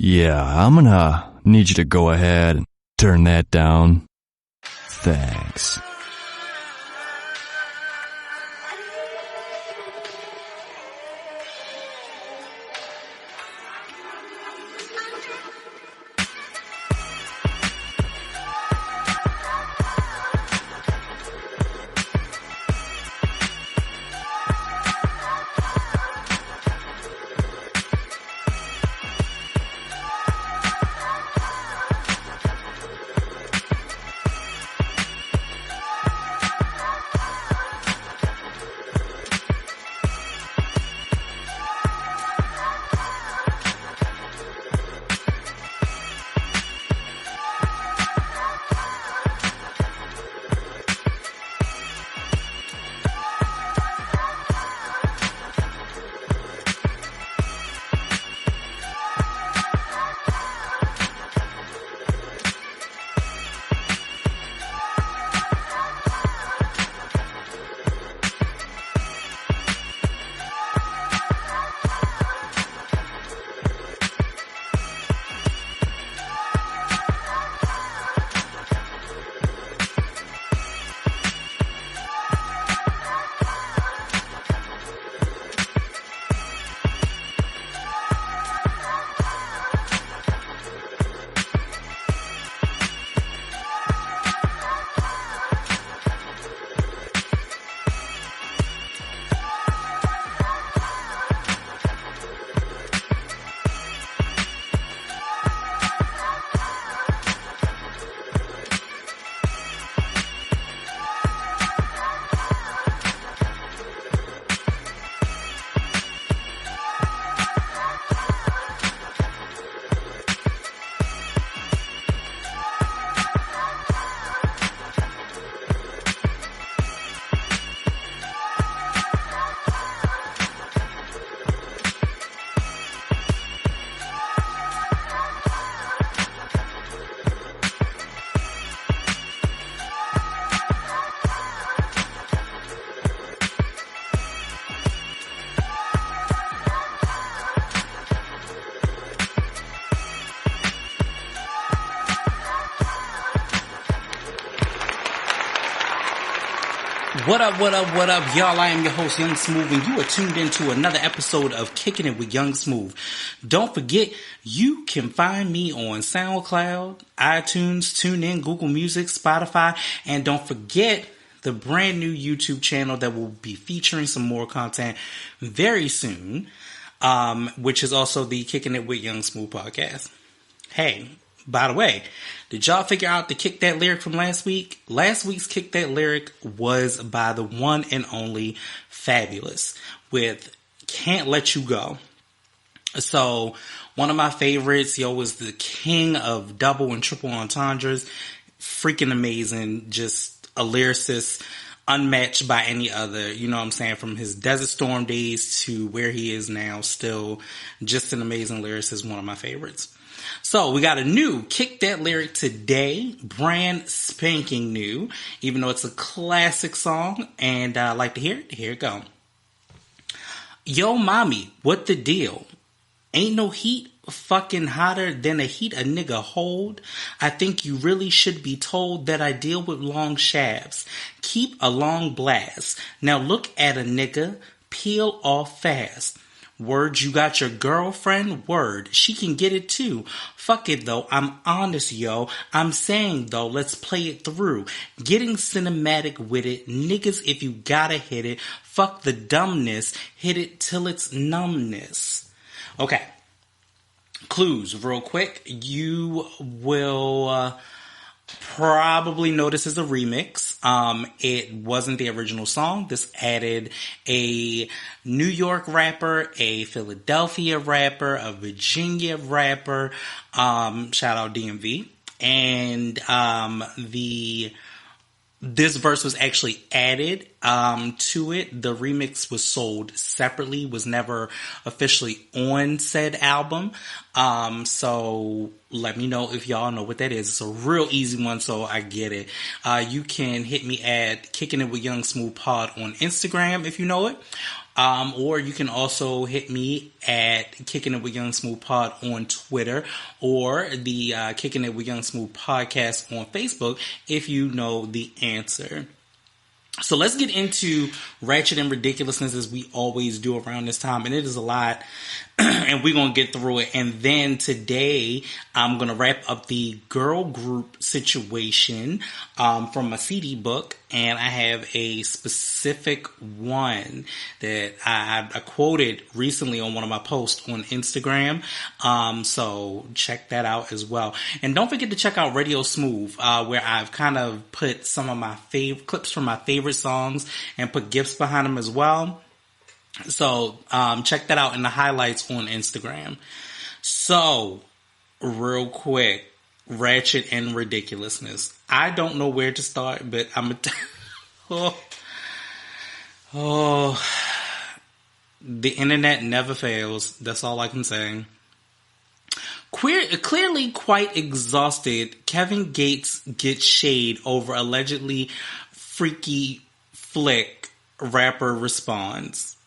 Yeah, I'm gonna need you to go ahead and turn that down. Thanks. What up, y'all? I am your host, Young Smoove, and you are tuned into another episode of Kickin' It with Young Smoove. Don't forget, you can find me on SoundCloud, iTunes, TuneIn, Google Music, Spotify, and don't forget the brand new YouTube channel that will be featuring some more content very soon, which is also the Kickin' It with Young Smoove podcast. Hey, by the way, did y'all figure out the Kick That lyric from last week? Last week's Kick That lyric was by the one and only Fabulous with Can't Let You Go. So, one of my favorites, was the king of double and triple entendres. Freaking amazing. Just a lyricist unmatched by any other, you know what I'm saying? From his Desert Storm days to where he is now, still just an amazing lyricist, one of my favorites. So we got a new Kick That lyric today, brand spanking new, even though it's a classic song, and I like to hear it. Here it go. Yo, mommy, what the deal? Ain't no heat fucking hotter than a heat a nigga hold. I think you really should be told that I deal with long shafts. Keep a long blast. Now look at a nigga, peel off fast. Word, you got your girlfriend? Word, she can get it too. Fuck it though, I'm honest yo. I'm saying though, let's play it through. Getting cinematic with it. Niggas, if you gotta hit it. Fuck the dumbness. Hit it till it's numbness. Okay. Clues, real quick. You will probably know this is a remix. It wasn't the original song. This added a New York rapper, a Philadelphia rapper, a Virginia rapper, shout out DMV. And this verse was actually added to it. The remix was sold separately, was never officially on said album. So let me know if y'all know what that is. It's a real easy one, so I get it. You can hit me at Kickin' It with Young Smoove Pod on Instagram if you know it. Or you can also hit me at Kickin' It with Young Smoove Pod on Twitter, or the Kickin' It with Young Smoove podcast on Facebook if you know the answer. So let's get into ratchet and ridiculousness as we always do around this time. And it is a lot. And we're going to get through it. And then today, I'm going to wrap up the girl group situation from my CD book. And I have a specific one that I quoted recently on one of my posts on Instagram. So check that out as well. And don't forget to check out Radio Smoove, where I've kind of put some of my favorite clips from my favorite songs and put gifs behind them as well. So, check that out in the highlights on Instagram. So, real quick, ratchet and ridiculousness. I don't know where to start, but I'm the internet never fails. That's all I can say. Clearly quite exhausted, Kevin Gates gets shade over allegedly freaky flick. Rapper responds.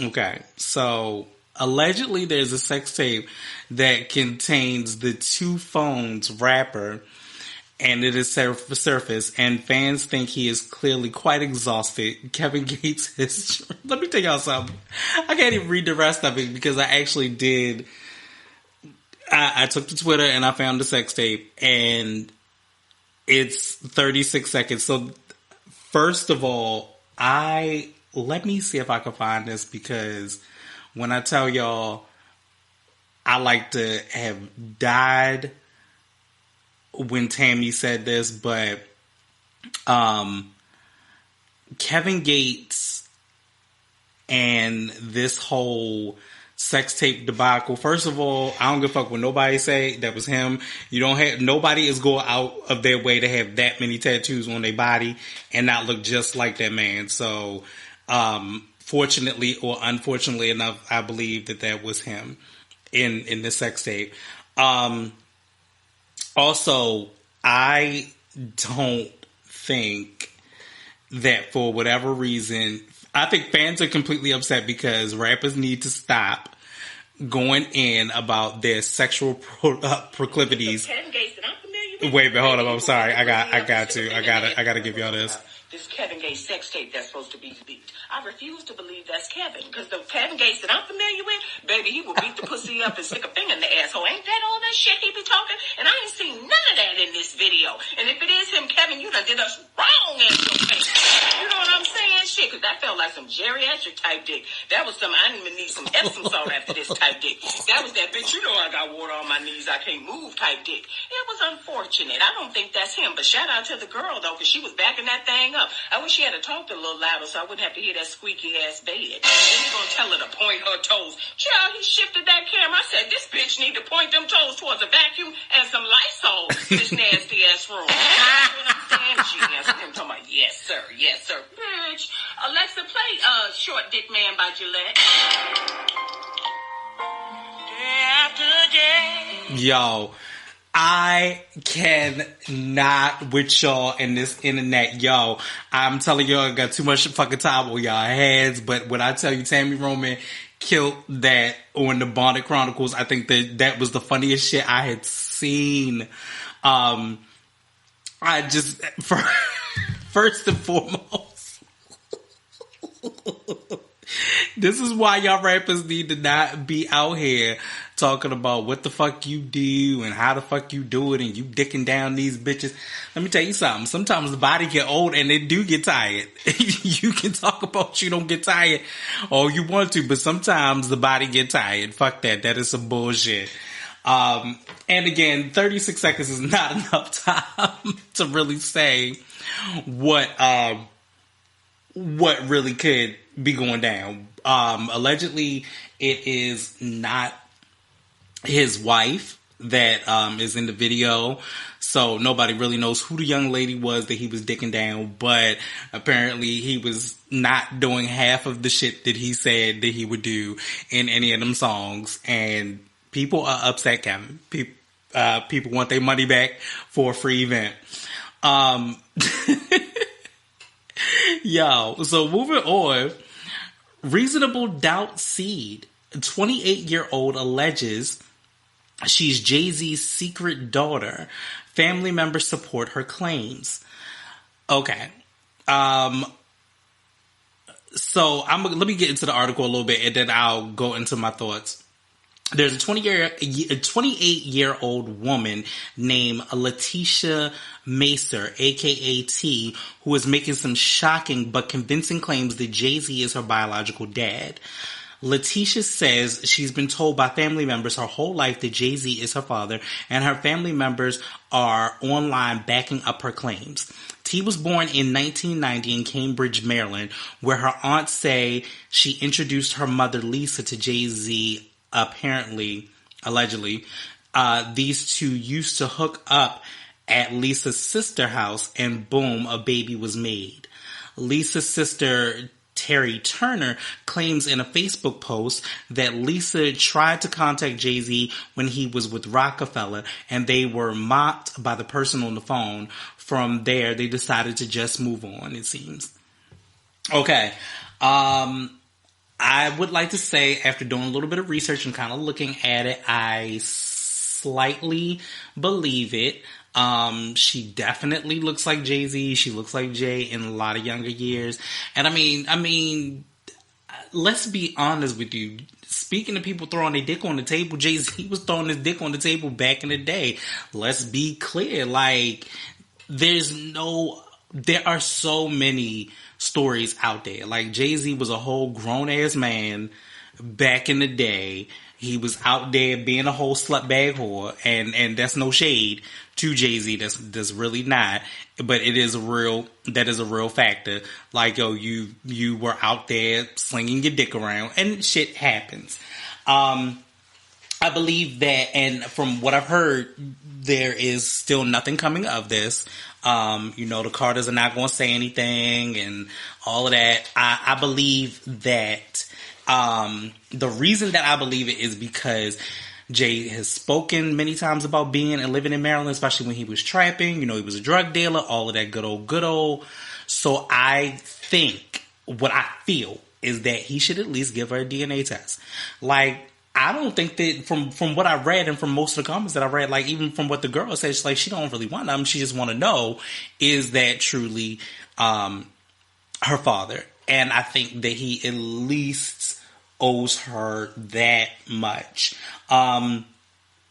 Okay, so allegedly there's a sex tape that contains the two phones rapper, and it is surfaced, and fans think he is clearly quite exhausted. Kevin Gates is... Let me tell y'all something. I can't even read the rest of it because I actually did... I took to Twitter and I found the sex tape, and it's 36 seconds. So, first of all, let me see if I can find this, because when I tell y'all I like to have died when Tammy said this, but Kevin Gates and this whole sex tape debacle. First of all, I don't give a fuck what nobody say. That was him. Nobody is going out of their way to have that many tattoos on their body and not look just like that man. So, fortunately or unfortunately enough, I believe that was him in the sex tape. Also, I don't think that for whatever reason, I think fans are completely upset because rappers need to stop going in about their sexual proclivities. Wait, hold up. I'm sorry. I gotta give y'all this. This Kevin Gates sex tape that's supposed to be leaked. I refuse to believe that's Kevin, because the Kevin Gates that I'm familiar with, baby, he will beat the pussy up and stick a finger in the asshole. Ain't that all that shit he be talking? And I ain't seen none of that in this video. And if it is him, Kevin, you done did us wrong in your face. You know what I'm saying? Shit, because that felt like some geriatric type dick. That was some, I didn't even need some Epsom salt after this type dick. That was that bitch, you know I got water on my knees, I can't move type dick. It was unfortunate. I don't think that's him, but shout out to the girl, though, because she was backing that thing up. I wish she had talked a little louder so I wouldn't have to hear that squeaky ass bed. Then you gonna tell her to point her toes. Child, he shifted that camera. I said, this bitch need to point them toes towards a vacuum and some Lysol in this nasty ass room. You know what I'm saying? She answered him talking about, yes sir. Bitch, Alexa, play Short Dick Man by Gillette. Day after day. Yo, I cannot with y'all in this internet. Yo, I'm telling y'all, I got too much fucking time on y'all heads. But when I tell you Tammy Roman killed that on the Bonnet Chronicles, I think that was the funniest shit I had seen. I just, first and foremost, this is why y'all rappers need to not be out here talking about what the fuck you do and how the fuck you do it and you dicking down these bitches. Let me tell you something. Sometimes the body get old and they do get tired. You can talk about you don't get tired all you want to, but sometimes the body get tired. Fuck that. That is some bullshit. And again, 36 seconds is not enough time to really say what really could be going down. Allegedly, it is not his wife that is in the video, so nobody really knows who the young lady was that he was dicking down, but apparently he was not doing half of the shit that he said that he would do in any of them songs, and people are upset, Kevin. People want their money back for a free event. Yo, so moving on, Reasonable Doubt Seed, a 28-year-old, alleges she's Jay-Z's secret daughter. Family members support her claims. Okay. So let me get into the article a little bit, and then I'll go into my thoughts. There's a 28-year-old woman named Letitia Macer, aka T, who is making some shocking but convincing claims that Jay-Z is her biological dad. Letitia says she's been told by family members her whole life that Jay-Z is her father, and her family members are online backing up her claims. T was born in 1990 in Cambridge, Maryland, where her aunts say she introduced her mother Lisa to Jay-Z. Allegedly, these two used to hook up at Lisa's sister house, and boom, a baby was made. Lisa's sister, Terry Turner, claims in a Facebook post that Lisa tried to contact Jay-Z when he was with Rockefeller, and they were mocked by the person on the phone. From there, they decided to just move on, it seems. Okay. I would like to say, after doing a little bit of research and kind of looking at it, I slightly believe it. She definitely looks like Jay-Z. She looks like Jay in a lot of younger years. And I mean, let's be honest with you. Speaking of people throwing their dick on the table, Jay-Z was throwing his dick on the table back in the day. Let's be clear. Like, there are so many stories out there. Like, Jay-Z was a whole grown-ass man back in the day. He was out there being a whole slut bag whore, and that's no shade to Jay-Z. That's really not. But it is that is a real factor. Like, yo, you were out there slinging your dick around, and shit happens. I believe that, and from what I've heard, there is still nothing coming of this. The Carters are not going to say anything and all of that. I believe that the reason that I believe it is because Jay has spoken many times about being and living in Maryland, especially when he was trapping. He was a drug dealer, all of that good old. So I think, what I feel is that he should at least give her a DNA test. Like, I don't think that from what I read and from most of the comments that I read, like even from what the girl says, she's like, she don't really want them. She just want to know, is that truly her father? And I think that he at least owes her that much.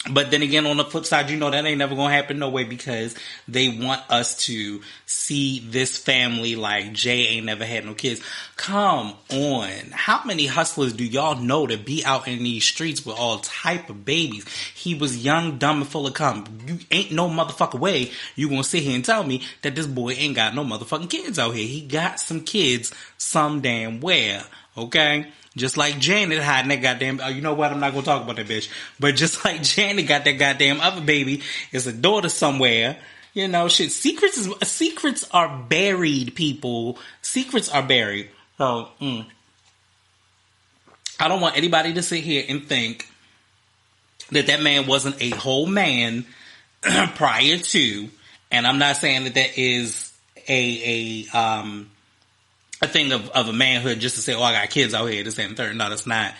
But then again, on the flip side, that ain't never gonna happen no way, because they want us to see this family like Jay ain't never had no kids. Come on. How many hustlers do y'all know that be out in these streets with all type of babies? He was young, dumb, and full of cum. You ain't no motherfucking way you gonna sit here and tell me that this boy ain't got no motherfucking kids out here. He got some kids some damn where, okay? Just like Janet hiding that goddamn... you know what? I'm not going to talk about that bitch. But just like Janet got that goddamn other baby, is a daughter somewhere. Shit. Secrets are buried, people. Secrets are buried. So, I don't want anybody to sit here and think that man wasn't a whole man prior to. And I'm not saying that is a thing of a manhood just to say, oh, I got kids out here, this and third. No, that's not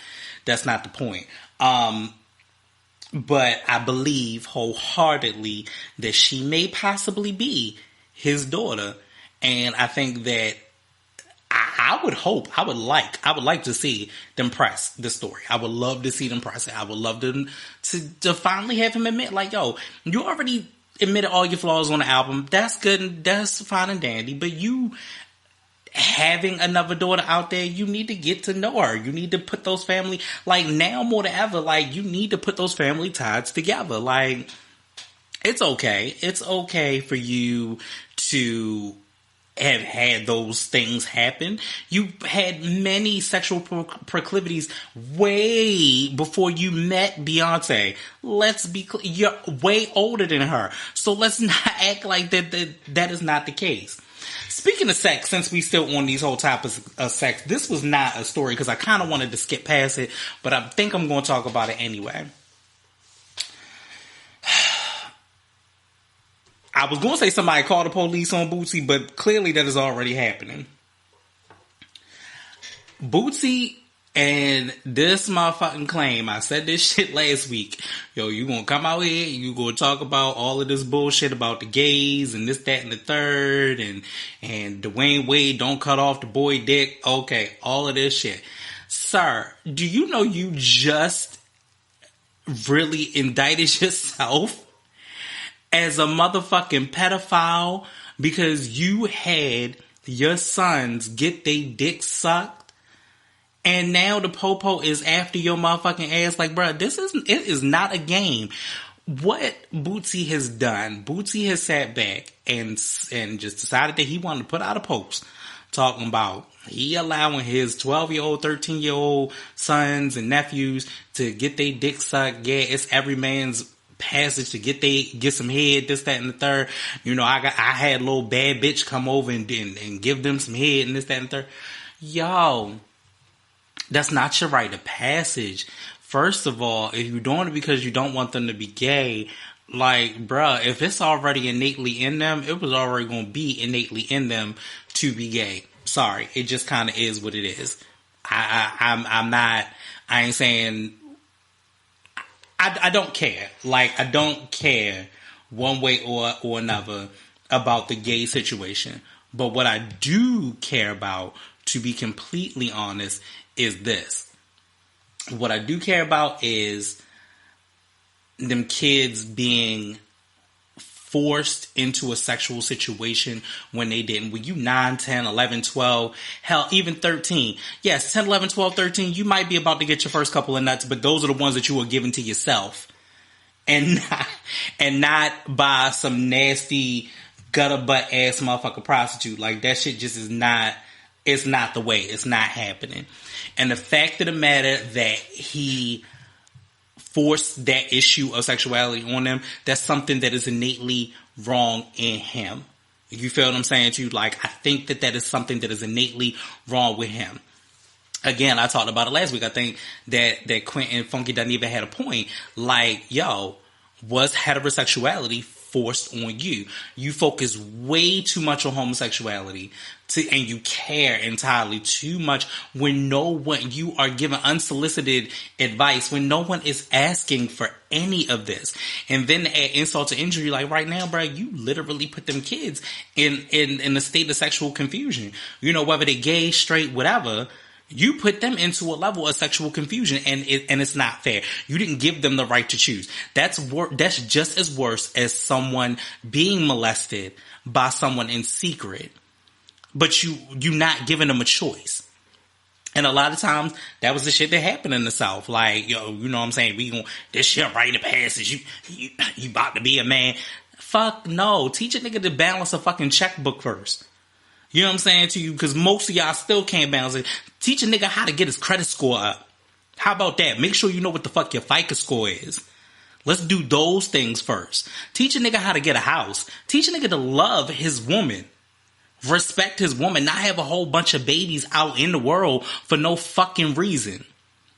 the point. But I believe wholeheartedly that she may possibly be his daughter. And I think that I would like to see them press the story. I would love to see them press it. I would love them to finally have him admit, like, yo, you already admitted all your flaws on the album. That's good and that's fine and dandy. But you having another daughter out there, you need to get to know her. You need to put those family, like, now more than ever, like, you need to put those family ties together. Like, it's okay. It's okay for you to have had those things happen. You had many sexual proclivities way before you met Beyonce. Let's be clear. You're way older than her. So let's not act like that is not the case. Speaking of sex, since we still on these whole topics of sex, this was not a story because I kind of wanted to skip past it, but I think I'm going to talk about it anyway. I was going to say somebody called the police on Bootsy, but clearly that is already happening. Bootsy and this motherfucking claim, I said this shit last week. Yo, you gonna come out here and you gonna talk about all of this bullshit about the gays and this, that, and the third, and Dwayne Wade don't cut off the boy dick. Okay, all of this shit. Sir, do you know you just really indicted yourself as a motherfucking pedophile because you had your sons get they dick sucked? And now the popo is after your motherfucking ass. Like, bruh, it is not a game. What Bootsy has done, Bootsy has sat back and just decided that he wanted to put out a post talking about he allowing his 12-year-old, 13-year-old sons and nephews to get their dick sucked. Yeah, it's every man's passage to get some head, this, that, and the third. You know, I had a little bad bitch come over and give them some head and this, that, and the third. Yo, that's not your rite of passage. First of all, if you're doing it because you don't want them to be gay, like, bruh, if it's already innately in them, it was already going to be innately in them to be gay. Sorry, it just kind of is what it is. I ain't saying, I don't care. Like, I don't care one way or another about the gay situation. But what I do care about, to be completely honest, is this. What I do care about is them kids being forced into a sexual situation when they didn't. When you 9, 10, 11, 12, hell, even 13. Yes, 10, 11, 12, 13, you might be about to get your first couple of nuts, but those are the ones that you were giving to yourself. And not by some nasty gutter butt ass motherfucker prostitute. Like, that shit just is not, it's not the way. It's not happening. And the fact of the matter that he forced that issue of sexuality on them, that's something that is innately wrong in him. You feel what I'm saying to you? Like, I think that is something that is innately wrong with him. Again, I talked about it last week. I think that Quentin Funky doesn't even had a point. Like, yo, was heterosexuality forced on you? You focus way too much on homosexuality and you care entirely too much when you are given unsolicited advice, when no one is asking for any of this. And then to add insult to injury, like right now, bro, you literally put them kids in a state of sexual confusion. You know, whether they're gay, straight, whatever, you put them into a level of sexual confusion, and it's not fair. You didn't give them the right to choose. That's just as worse as someone being molested by someone in secret, but you not giving them a choice. And a lot of times, that was the shit that happened in the South. Like, yo, you know what I'm saying? This shit rite of passage. You about to be a man. Fuck no. Teach a nigga to balance a fucking checkbook first. You know what I'm saying to you? Because most of y'all still can't balance it. Teach a nigga how to get his credit score up. How about that? Make sure you know what the fuck your FICO score is. Let's do those things first. Teach a nigga how to get a house. Teach a nigga to love his woman. Respect his woman. Not have a whole bunch of babies out in the world for no fucking reason.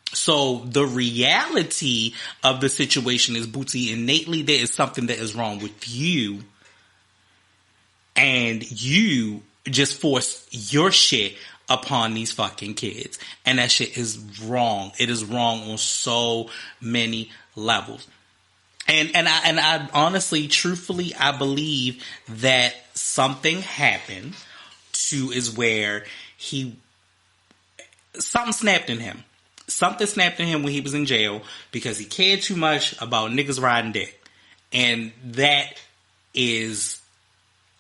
So the reality of the situation is, Bootsy, innately there is something that is wrong with you. And you just force your shit upon these fucking kids. And that shit is wrong. It is wrong on so many levels. And I honestly, truthfully, I believe that something happened is where something snapped in him. Something snapped in him when he was in jail because he cared too much about niggas riding dick. And that is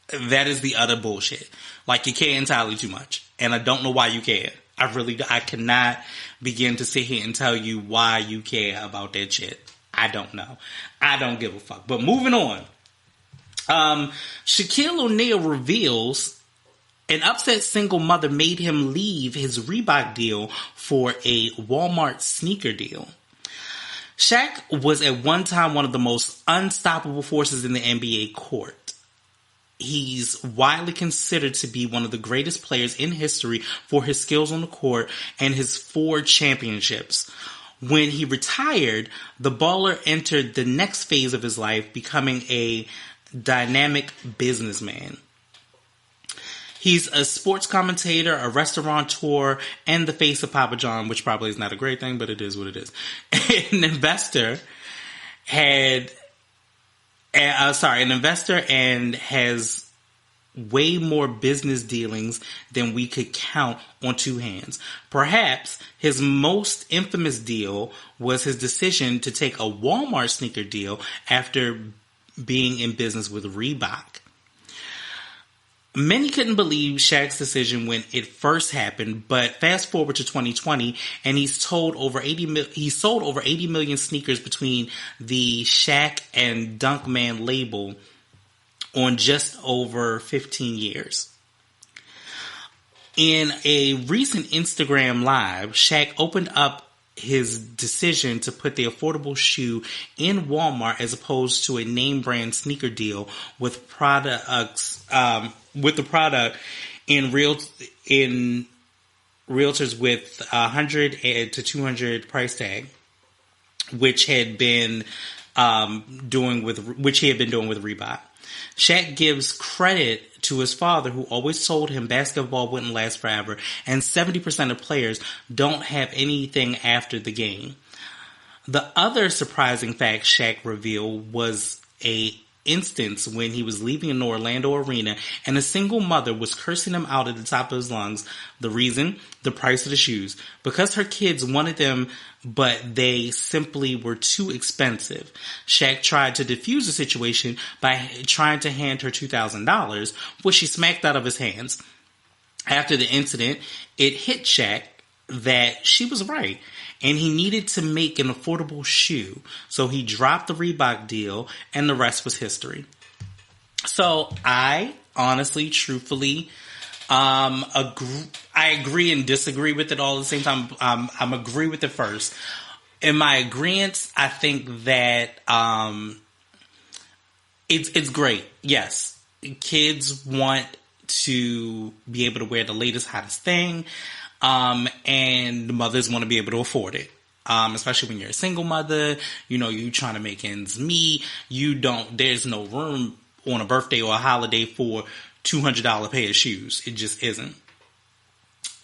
the other bullshit. Like, you care entirely too much. And I don't know why you care. I cannot begin to sit here and tell you why you care about that shit. I don't know. I don't give a fuck. But moving on. Shaquille O'Neal reveals an upset single mother made him leave his Reebok deal for a Walmart sneaker deal. Shaq was at one time one of the most unstoppable forces in the NBA court. He's widely considered to be one of the greatest players in history for his skills on the court and his 4 championships. When he retired, the baller entered the next phase of his life, becoming a dynamic businessman. He's a sports commentator, a restaurateur, and the face of Papa John, which probably is not a great thing, but it is what it is. An investor and has way more business dealings than we could count on two hands. Perhaps his most infamous deal was his decision to take a Walmart sneaker deal after being in business with Reebok. Many couldn't believe Shaq's decision when it first happened, but fast forward to 2020, and he sold over 80 million sneakers between the Shaq and Dunkman label on just over 15 years. In a recent Instagram Live, Shaq opened up his decision to put the affordable shoe in Walmart as opposed to a name brand sneaker deal with products with the product in realtors with 100 to 200 price tag, which he had been doing with Reebok. Shaq gives credit to his father, who always told him basketball wouldn't last forever, and 70% of players don't have anything after the game. The other surprising fact Shaq revealed was a instance when he was leaving an Orlando arena and a single mother was cursing him out at the top of his lungs. The reason? The price of the shoes. Because her kids wanted them, but they simply were too expensive. Shaq tried to defuse the situation by trying to hand her $2,000, which she smacked out of his hands. After the incident, it hit Shaq that she was right, and he needed to make an affordable shoe. So he dropped the Reebok deal, and the rest was history. So I honestly, truthfully, I agree and disagree with it all at the same time. I'm agree with it first. In my agreement, I think that it's great. Yes, kids want to be able to wear the latest, hottest thing. And mothers want to be able to afford it. Especially when you're a single mother, you trying to make ends meet. There's no room on a birthday or a holiday for $200 pair of shoes. It just isn't.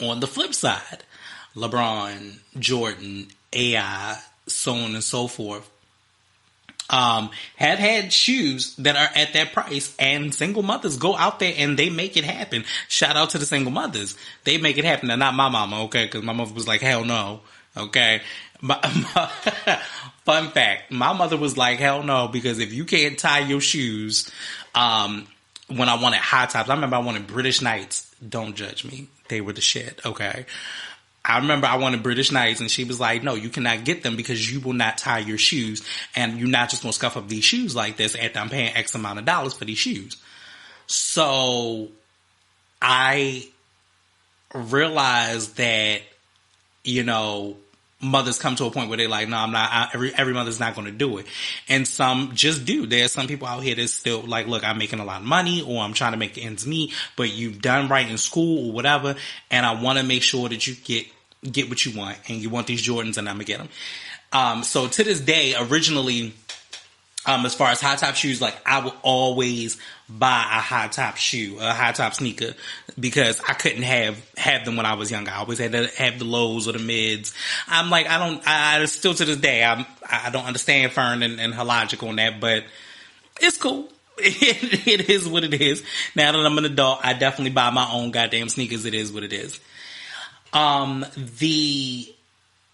On the flip side, LeBron, Jordan, AI, so on and so forth, have had shoes that are at that price, and single mothers go out there and they make it happen. Shout out to the single mothers. They make it happen. Now, not my mama, okay? Because my mother was like, hell no, okay? Fun fact, my mother was like, hell no, because if you can't tie your shoes, when I wanted high tops, I remember I wanted British Knights. Don't judge me. They were the shit, okay? I remember I wanted British Knights, and she was like, no, you cannot get them because you will not tie your shoes, and you're not just going to scuff up these shoes like this after I'm paying X amount of dollars for these shoes. So I realized that, mothers come to a point where they're like, no, I'm not, every mother's not going to do it. And some just do. There's some people out here that's still like, look, I'm making a lot of money, or I'm trying to make ends meet, but you've done right in school or whatever, and I want to make sure that you get what you want, and you want these Jordans, and I'm going to get them. So to this day, originally, as far as high top shoes, like I would always buy a high top shoe, a high top sneaker, because I couldn't have them when I was younger. I always had to have the lows or the mids. I'm like, I still to this day, I don't understand Fern and her logic on that, but it's cool. It is what it is. Now that I'm an adult, I definitely buy my own goddamn sneakers. It is what it is. The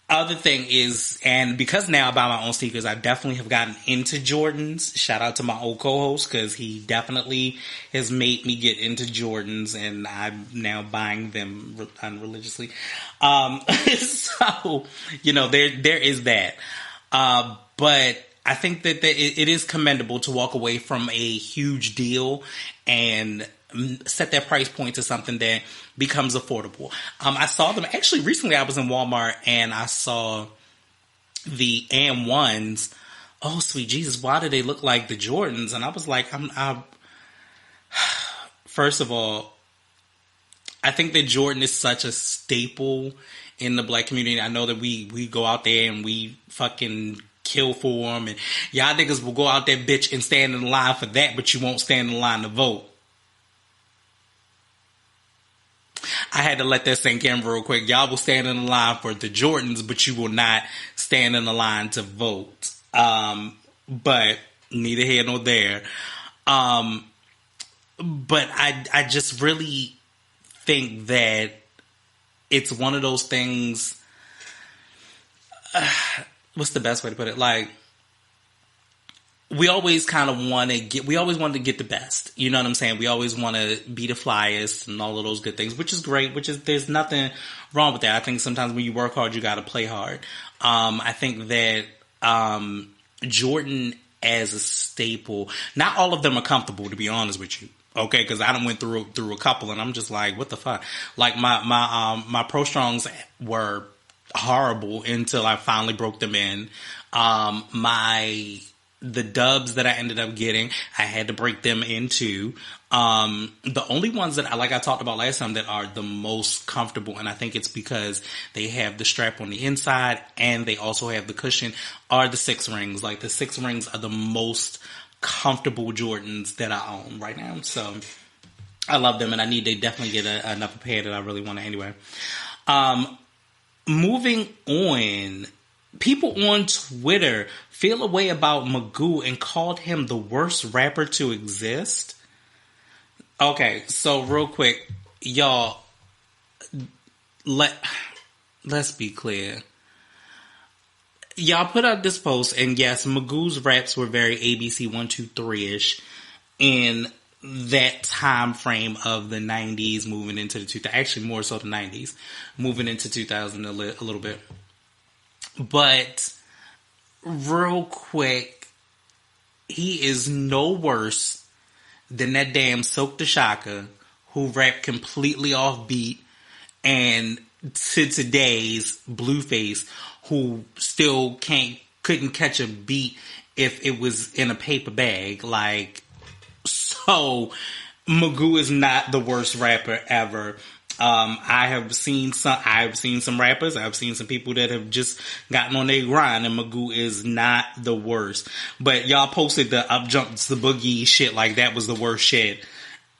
other thing is, and because now I buy my own sneakers, I definitely have gotten into Jordans. Shout out to my old co-host, because he definitely has made me get into Jordans, and I'm now buying them unreligiously. So, there is that. But I think that it is commendable to walk away from a huge deal and set that price point to something that becomes affordable. I saw them actually recently. I was in Walmart and I saw the AM1s. Oh, sweet Jesus, why do they look like the Jordans? And I was like, first of all, I think that Jordan is such a staple in the black community. I know that we go out there and we fucking kill for them, and y'all niggas will go out there, bitch, and stand in line for that, but you won't stand in line to vote. I had to let that sink in real quick. Y'all will stand in the line for the Jordans, but you will not stand in the line to vote. But neither here nor there. But I just really think that it's one of those things. What's the best way to put it? Like, we always kind of want to get, we always want to get the best. You know what I'm saying? We always want to be the flyest and all of those good things, which is great, there's nothing wrong with that. I think sometimes when you work hard, you got to play hard. I think that, Jordan as a staple, not all of them are comfortable, to be honest with you. Okay. Cause I done went through a couple and I'm just like, what the fuck? Like my Pro Strongs were horrible until I finally broke them in. The dubs that I ended up getting, I had to break them into. The only ones that I talked about last time that are the most comfortable, and I think it's because they have the strap on the inside and they also have the cushion, are the 6 rings. Like, the 6 rings are the most comfortable Jordans that I own right now. So I love them, and I need to definitely get another pair that I really want to anyway. Moving on. People on Twitter feel a way about Magoo and called him the worst rapper to exist. Okay, so real quick, y'all, let's be clear. Y'all put out this post, and yes, Magoo's raps were very ABC 1-2-3-ish in that time frame of the 90s moving into the 2000s. Actually, more so the 90s, moving into 2000 a little bit. But real quick, he is no worse than that damn Silk the Shocker who rapped completely off beat, and to today's Blueface who still couldn't catch a beat if it was in a paper bag. Like, so Magoo is not the worst rapper ever. I've seen some rappers, I've seen some people that have just gotten on their grind, and Magoo is not the worst. But y'all posted the Up Jumps the Boogie shit like that was the worst shit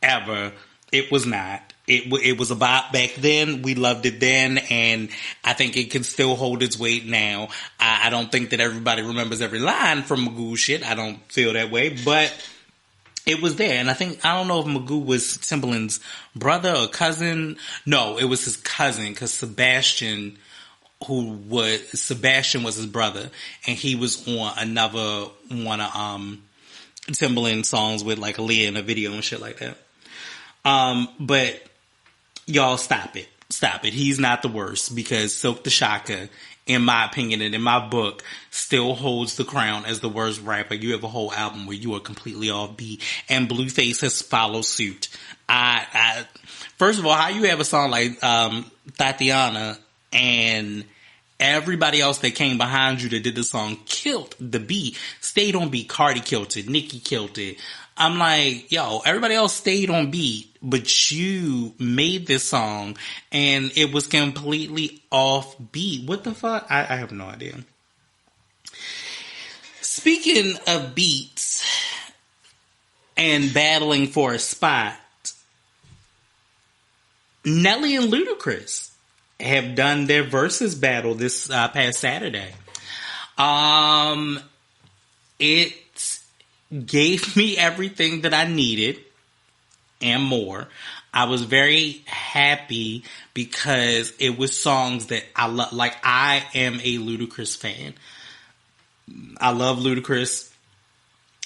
ever. It was not. It was a bop back then. We loved it then, and I think it can still hold its weight now. I don't think that everybody remembers every line from Magoo shit. I don't feel that way, but it was there, and I don't know if Magoo was Timbaland's brother or cousin. No, it was his cousin, because Sebastian was his brother, and he was on another one of Timbaland songs with like Aaliyah in a video and shit like that. But y'all stop it. He's not the worst, because Silk the Shocker, in my opinion and in my book, still holds the crown as the worst rapper. You have a whole album where you are completely off beat, and Blueface has followed suit. First of all, how you have a song like Tatiana and everybody else that came behind you that did the song killed the beat, stayed on beat. Cardi killed it, Nicki killed it. I'm like, yo, everybody else stayed on beat, but you made this song and it was completely off beat. What the fuck? I have no idea. Speaking of beats and battling for a spot, Nelly and Ludacris have done their versus battle this past Saturday. It gave me everything that I needed and more. I was very happy because it was songs that I love. Like, I am a Ludacris fan. I love Ludacris.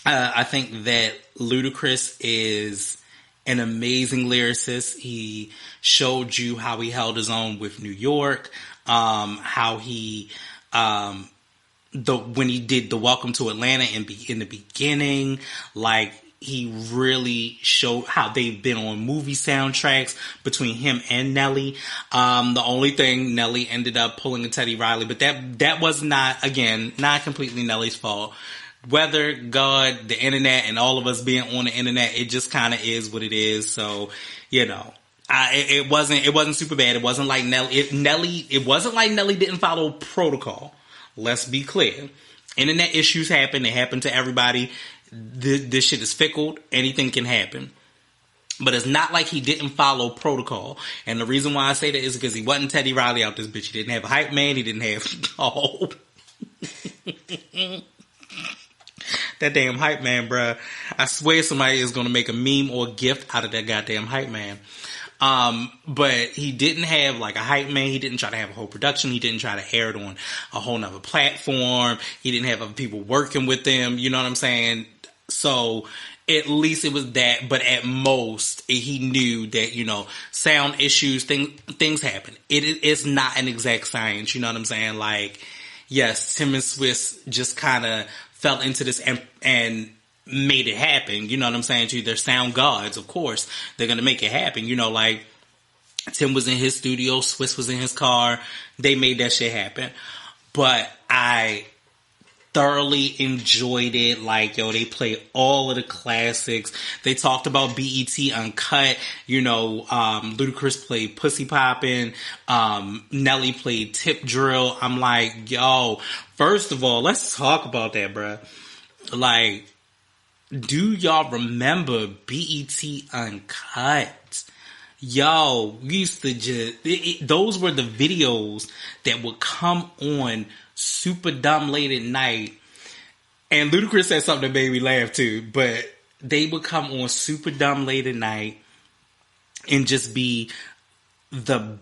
I think that Ludacris is an amazing lyricist. He showed you how he held his own with New York, how he when he did the Welcome to Atlanta in the beginning, like, he really showed how they've been on movie soundtracks between him and Nelly. The only thing, Nelly ended up pulling a Teddy Riley, but that was not completely Nelly's fault. Weather, God, the internet, and all of us being on the internet, it just kind of is what it is. So, you know, it wasn't super bad. It wasn't like Nelly. It wasn't like Nelly didn't follow protocol. Let's be clear. Internet issues happen. They happen to everybody. This shit is fickle. Anything can happen. But it's not like he didn't follow protocol. And the reason why I say that is because he wasn't Teddy Riley out this bitch. He didn't have a hype man. He didn't have... Oh. That damn hype man, bruh. I swear somebody is going to make a meme or a gift out of that goddamn hype man. But he didn't have like a hype man. He didn't try to have a whole production. He didn't try to air it on a whole nother platform. He didn't have other people working with him. You know what I'm saying? So at least it was that, but at most he knew that, you know, sound issues, things happen. It's not an exact science. You know what I'm saying? Like, yes, Tim and Swiss just kind of fell into this and made it happen. You know what I'm saying? To their sound gods, of course, they're going to make it happen. You know, like Tim was in his studio, Swiss was in his car. They made that shit happen. But I thoroughly enjoyed it. Like, yo, they played all of the classics. They talked about BET Uncut. You know, Ludacris played Pussy Poppin'. Nelly played Tip Drill. I'm like, yo, first of all, let's talk about that, bruh. Like, do y'all remember BET Uncut? Yo, we used to just... those were the videos that would come on super dumb late at night. And Ludacris said something that made me laugh too. But they would come on super dumb late at night and just be the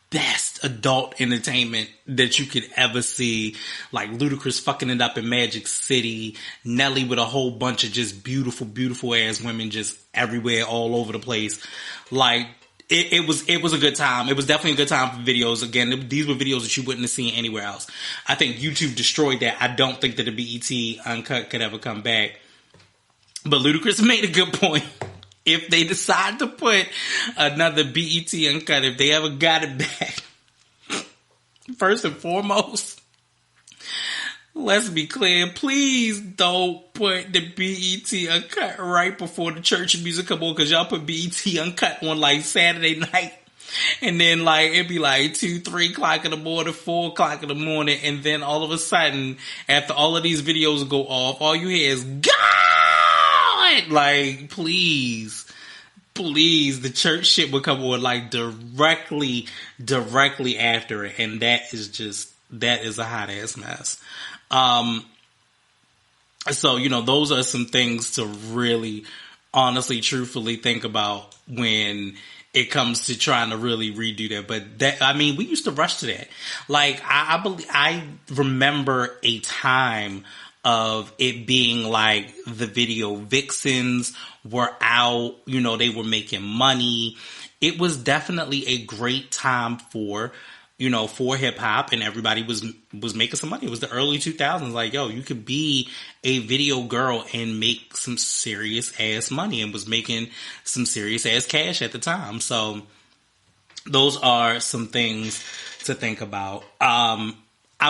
best adult entertainment that you could ever see. Like Ludacris fucking it up in Magic City. Nelly with a whole bunch of just beautiful, beautiful ass women just everywhere, all over the place. Like, it was a good time. It was definitely a good time for videos. Again, these were videos that you wouldn't have seen anywhere else. I think YouTube destroyed that. I don't think that the BET Uncut could ever come back. But Ludacris made a good point. If they decide to put another BET Uncut, if they ever got it back, first and foremost, let's be clear, please don't put the BET Uncut right before the church music come on, because y'all put BET Uncut on like Saturday night. And then like it'd be like 2, 3 o'clock in the morning, 4 o'clock in the morning, and then all of a sudden, after all of these videos go off, all you hear is God. Like, please, the church shit would come on like directly after it, and that is a hot ass mess. So, you know, those are some things to really, honestly, truthfully think about when it comes to trying to really redo that. But that, I mean, we used to rush to that. Like, I remember a time of it being like the video vixens were out, you know, they were making money. It was definitely a great time for, you know, for hip hop, and everybody was making some money. It was the early 2000s. Like, yo, you could be a video girl and make some serious ass money, and was making some serious ass cash at the time. So those are some things to think about. I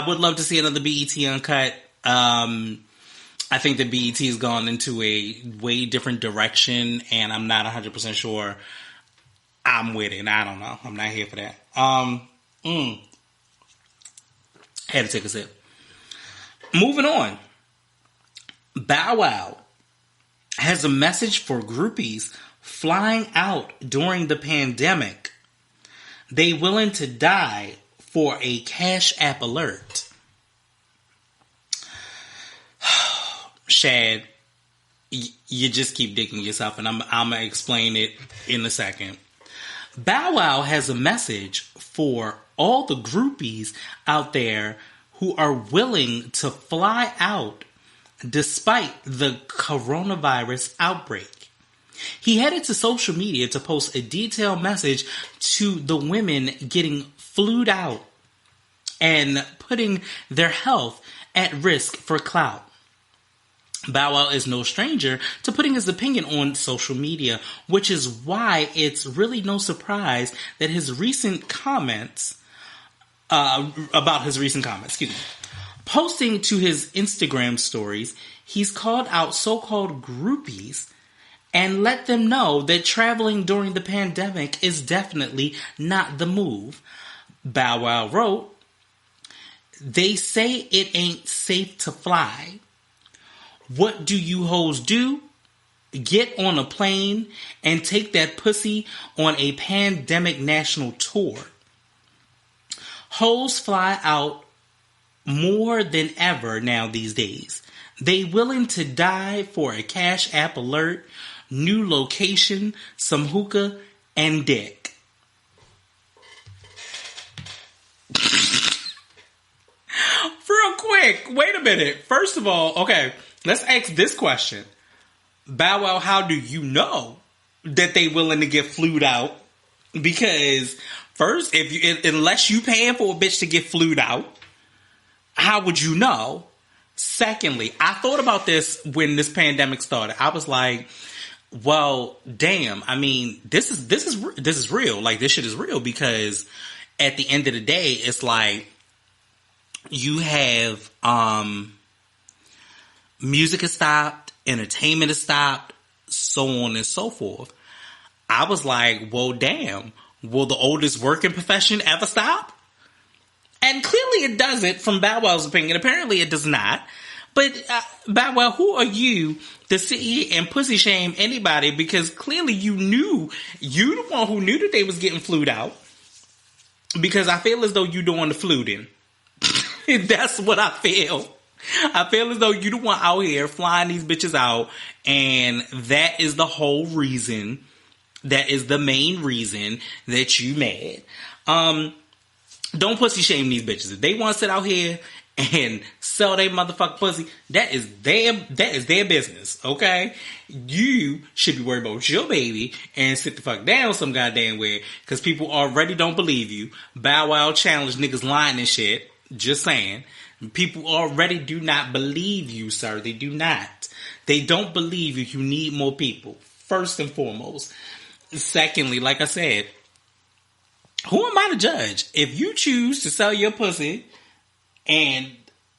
would love to see another BET Uncut. I think that BET has gone into a way different direction, and I'm not 100% sure I'm with it. I don't know. I'm not here for that. Had to take a sip. Moving on. Bow Wow has a message for groupies flying out during the pandemic. They willing to die for a Cash App alert. Shad, you just keep digging yourself, and I'm going to explain it in a second. Bow Wow has a message for all the groupies out there who are willing to fly out despite the coronavirus outbreak. He headed to social media to post a detailed message to the women getting flued out and putting their health at risk for clout. Bow Wow is no stranger to putting his opinion on social media, which is why it's really no surprise that his recent comments, posting to his Instagram stories, he's called out so-called groupies and let them know that traveling during the pandemic is definitely not the move. Bow Wow wrote, "They say it ain't safe to fly. What do you hoes do? get on a plane and take that pussy on a pandemic national tour. Hoes fly out more than ever now these days. They willing to die for a Cash App alert, new location, some hookah, and dick. Real quick, wait a minute. First of all, okay, let's ask this question. Bow Wow, how do you know that they willing to get flued out? Because first, unless you paying for a bitch to get flued out, how would you know? Secondly, I thought about this when this pandemic started. I was like, well, damn. I mean, this is real. Like, this shit is real, because at the end of the day, it's like you have music has stopped, entertainment has stopped, so on and so forth. I was like, well, damn. Will the oldest working profession ever stop? And clearly it doesn't, from Bow Wow's opinion. Apparently it does not. But Bow Wow, who are you to sit here and pussy shame anybody? Because clearly you the one who knew that they was getting flued out. Because I feel as though you doing the fluting. That's what I feel. I feel as though you the one out here flying these bitches out, and that is the whole reason. That is the main reason that you mad. Don't pussy shame these bitches. If they want to sit out here and sell their motherfucking pussy, that is their business, okay? You should be worried about your baby and sit the fuck down some goddamn way, because people already don't believe you. Bow Wow challenge niggas lying and shit. Just saying. People already do not believe you, sir. They do not. They don't believe you. You need more people, first and foremost. Secondly, like I said, who am I to judge? If you choose to sell your pussy and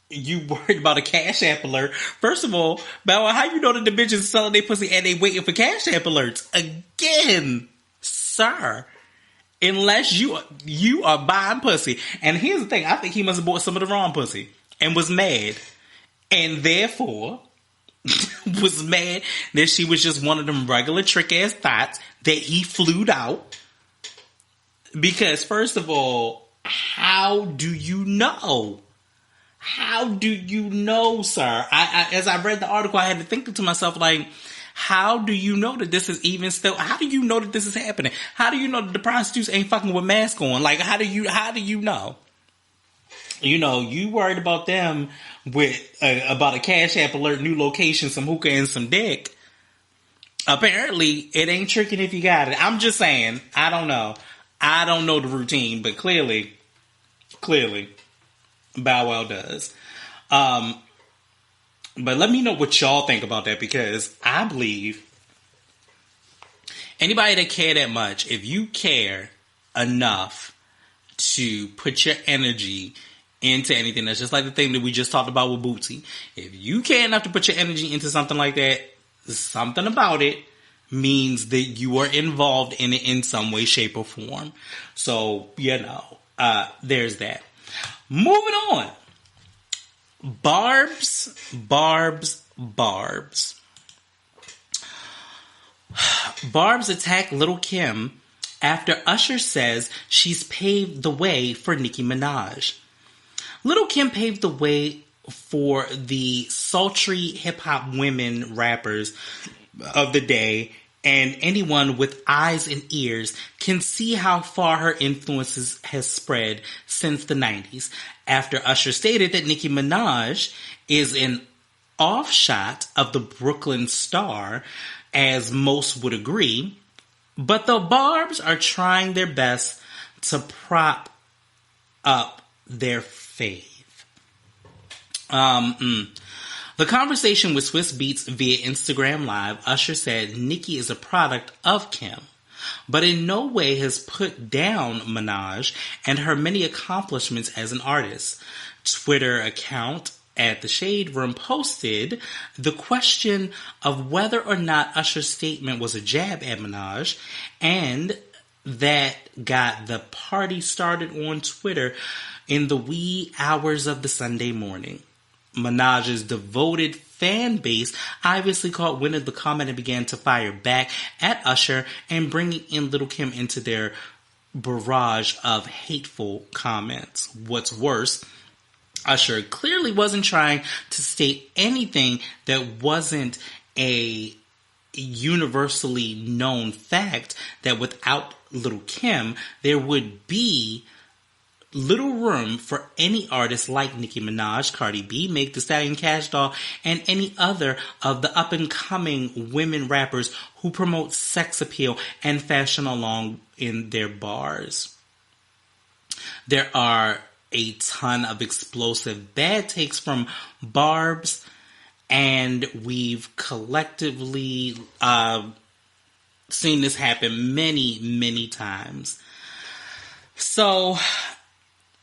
you worried about a Cash App alert, first of all, Bow Wow, how you know that the bitches selling their pussy and they waiting for Cash App alerts? Again, sir, unless you are buying pussy. And here's the thing, I think he must have bought some of the wrong pussy and was mad. And therefore was mad that she was just one of them regular trick ass thoughts that he flued out. Because first of all, how do you know? How do you know, sir? As I read the article, I had to think to myself, like, how do you know that this is even still, how do you know that this is happening? How do you know that the prostitutes ain't fucking with masks on? Like, how do you know? You know, you worried about them with about a Cash App alert, new location, some hookah, and some dick. Apparently, it ain't tricking if you got it. I'm just saying. I don't know. I don't know the routine, but clearly, Bow Wow does. But let me know what y'all think about that, because I believe anybody that care that much, if you care enough to put your energy into anything, that's just like the thing that we just talked about with Bootsy. If you care enough to put your energy into something like that, something about it means that you are involved in it in some way, shape, or form. So, you know, there's that. Moving on. Barbs. Barbs attack Lil' Kim after Usher says she's paved the way for Nicki Minaj. Lil' Kim paved the way for the sultry hip-hop women rappers of the day, and anyone with eyes and ears can see how far her influences has spread since the 90s, after Usher stated that Nicki Minaj is an offshot of the Brooklyn Star, as most would agree, but the Barbs are trying their best to prop up their faith. The conversation with Swiss Beats via Instagram Live, Usher said Nicki is a product of Kim, but in no way has put down Minaj and her many accomplishments as an artist. Twitter account at The Shade Room posted the question of whether or not Usher's statement was a jab at Minaj, and that got the party started on Twitter in the wee hours of the Sunday morning. Minaj's devoted fan base obviously caught wind of the comment and began to fire back at Usher and bringing in Lil' Kim into their barrage of hateful comments. What's worse, Usher clearly wasn't trying to state anything that wasn't a universally known fact that without Lil' Kim, there would be little room for any artist like Nicki Minaj, Cardi B, Meg Thee Stallion, Cash Doll, and any other of the up-and-coming women rappers who promote sex appeal and fashion along in their bars. There are a ton of explosive bad takes from Barbs, and we've collectively seen this happen many, many times. So,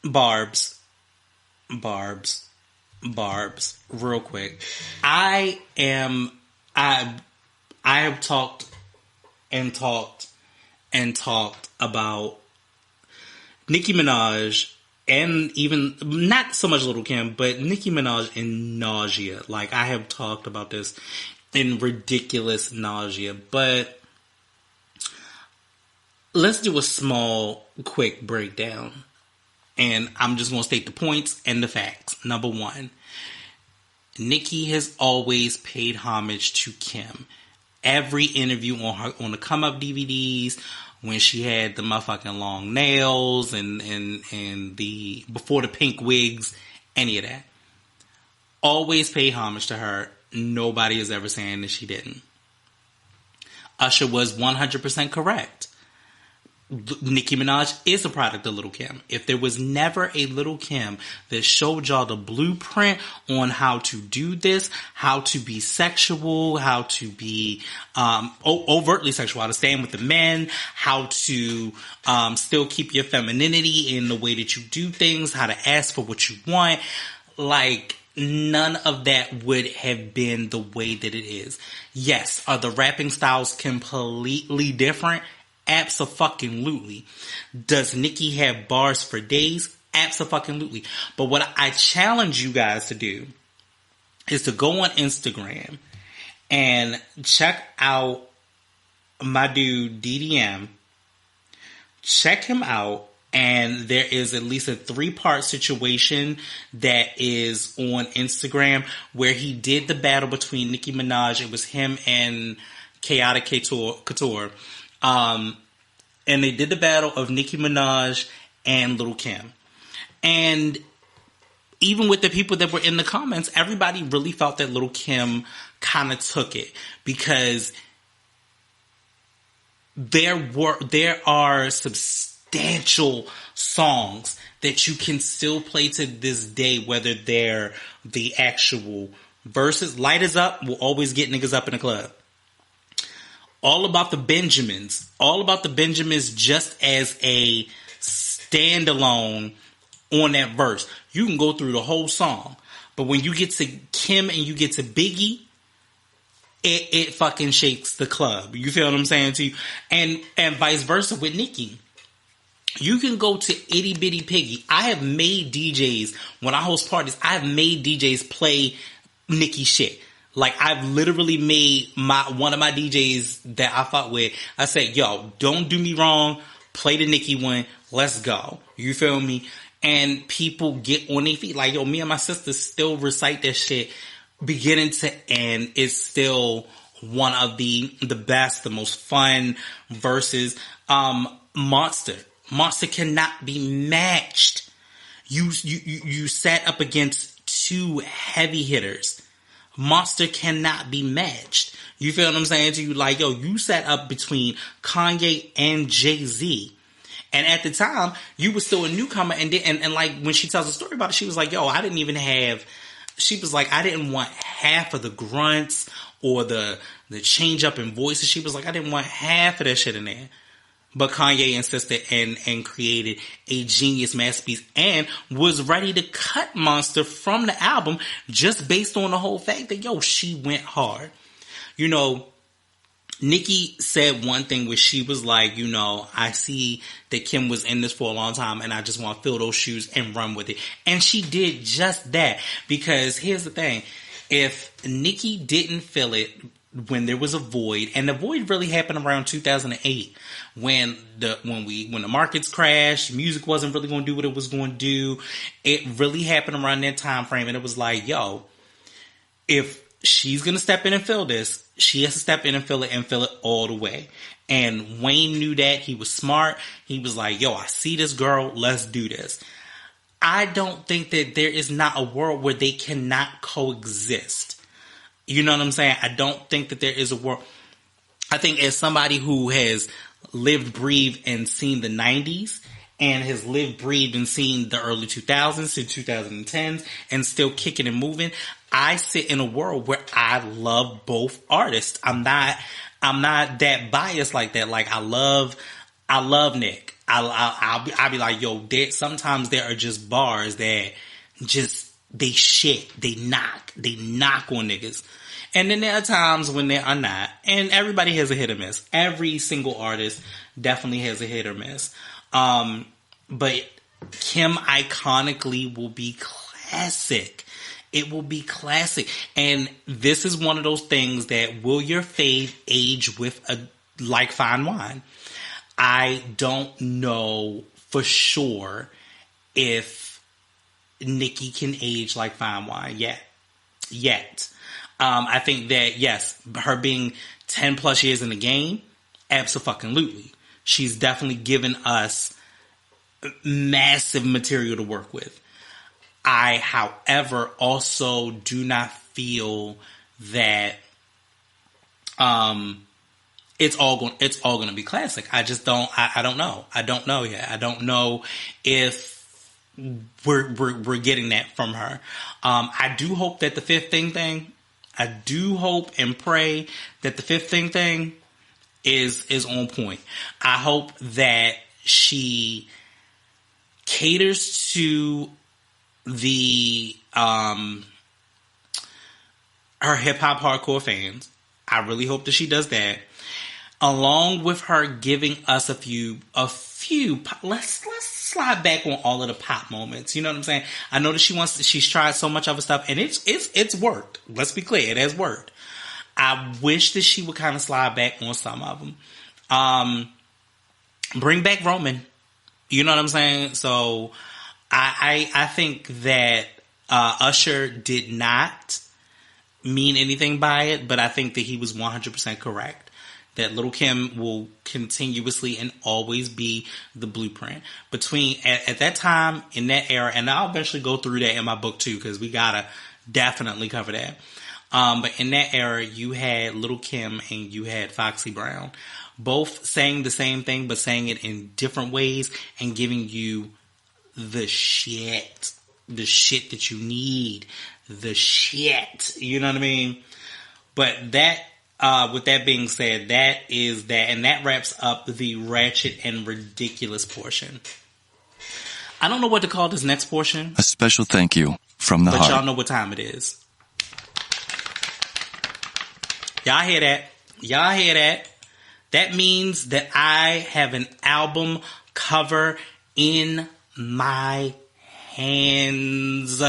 Barbs, real quick. I have talked about Nicki Minaj, and even not so much Lil' Kim, but Nicki Minaj in nausea. Like, I have talked about this in ridiculous nausea, but let's do a small, quick breakdown. And I'm just going to state the points and the facts. Number one, Nicki has always paid homage to Kim. Every interview on the Come Up DVDs, when she had the motherfucking long nails and the before the pink wigs, any of that. Always paid homage to her. Nobody is ever saying that she didn't. Usher was 100% correct. Nicki Minaj is a product of Lil' Kim. If there was never a Lil' Kim that showed y'all the blueprint on how to do this, how to be sexual, how to be overtly sexual, how to stand with the men, how to still keep your femininity in the way that you do things, how to ask for what you want, like, none of that would have been the way that it is. Yes, are the rapping styles completely different? Abso-fucking-lutely. Does Nicki have bars for days? Abso-fucking-lutely. But what I challenge you guys to do is to go on Instagram and check out my dude DDM. Check him out, and there is at least a 3-part situation that is on Instagram where he did the battle between Nicki Minaj. It was him and Chaotic Couture. And they did the battle of Nicki Minaj and Lil' Kim. And even with the people that were in the comments, everybody really felt that Lil' Kim kind of took it, because there are substantial songs that you can still play to this day, whether they're the actual verses. Light Is Up will always get niggas up in the club. All About the Benjamins just as a standalone on that verse. You can go through the whole song. But when you get to Kim and you get to Biggie, it fucking shakes the club. You feel what I'm saying to you? And vice versa with Nicki. You can go to Itty Bitty Piggy. I have made DJs, when I host parties, I have made DJs play Nicki shit. Like, I've literally made one of my DJs that I fought with, I said, yo, don't do me wrong. Play the Nicki one. Let's go. You feel me? And people get on their feet. Like, yo, me and my sister still recite that shit beginning to end. It's still one of the best, the most fun verses. Monster cannot be matched. You sat up against 2 heavy hitters. Monster cannot be matched. You feel what I'm saying to you? Like, yo, you sat up between Kanye and Jay-Z. And at the time, you were still a newcomer. And like, when she tells a story about it, she was like, yo, I didn't want half of the grunts or the change up in voices. She was like, I didn't want half of that shit in there. But Kanye insisted and created a genius masterpiece and was ready to cut Monster from the album just based on the whole fact that, yo, she went hard. You know, Nikki said one thing where she was like, I see that Kim was in this for a long time and I just want to fill those shoes and run with it. And she did just that, because here's the thing. If Nikki didn't fill it when there was a void, and the void really happened around 2008 when the markets crashed, music wasn't really going to do what it was going to do. It really happened around that time frame, and it was like, yo, if she's going to step in and fill this, she has to step in and fill it all the way. And Wayne knew that. He was smart. He was like, yo, I see this girl. Let's do this. I don't think that there is not a world where they cannot coexist. You know what I'm saying? I don't think that there is a world. I think as somebody who has lived, breathed, and seen the 90s, and has lived, breathed, and seen the early 2000s to 2010s, and still kicking and moving, I sit in a world where I love both artists. I'm not that biased like that. Like, I love Nick. I'll be like, yo, sometimes there are just bars that just, they knock on niggas. And then there are times when there are not. And everybody has a hit or miss. Every single artist definitely has a hit or miss. But Kim iconically will be classic. It will be classic. And this is one of those things that, will your fave age with like fine wine? I don't know for sure if Nikki can age like fine wine yet. I think that, yes, her being 10 plus years in the game, absolutely. She's definitely given us massive material to work with. I, however, also do not feel that it's all going to be classic. I just don't. I don't know. I don't know yet. I don't know if we're getting that from her. I do hope that the Fifth thing. I do hope and pray that the Fifth thing is on point. I hope that she caters to the her hip hop hardcore fans. I really hope that she does that, along with her giving us a few. Let's slide back on all of the pop moments. You know what I'm saying? I know that she's tried so much other stuff, and it's worked. Let's be clear, it has worked. I wish that she would kind of slide back on some of them. Bring back Roman. You know what I'm saying? So I think that Usher did not mean anything by it, but I think that he was 100% correct. That Little Kim will continuously and always be the blueprint. At that time, in that era, and I'll eventually go through that in my book too, because we gotta definitely cover that. But in that era, you had Little Kim and you had Foxy Brown, both saying the same thing, but saying it in different ways and giving you the shit that you need, the shit. You know what I mean? But that. With that being said, that is that, and that wraps up the ratchet and ridiculous portion. I don't know what to call this next portion. A special thank you from the heart. But y'all know what time it is. Y'all hear that? Y'all hear that? That means that I have an album cover in my hands.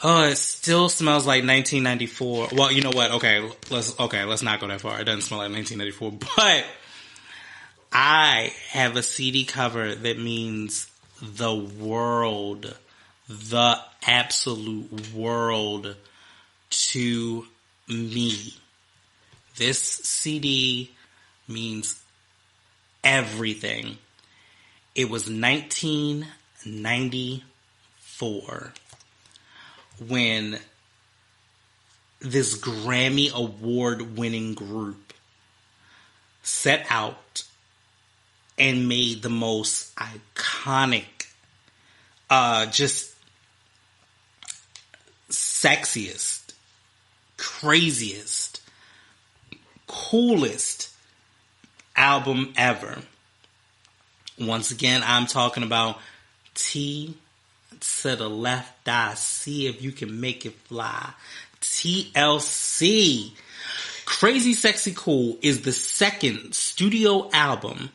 Oh, it still smells like 1994. Well, you know what? Okay, let's not go that far. It doesn't smell like 1994, but I have a CD cover that means the world, the absolute world to me. This CD means everything. It was 1994. When this Grammy award-winning group set out and made the most iconic, just sexiest, craziest, coolest album ever. Once again, I'm talking about T to the left eye, see if you can make it fly. TLC. Crazy Sexy Cool is the second studio album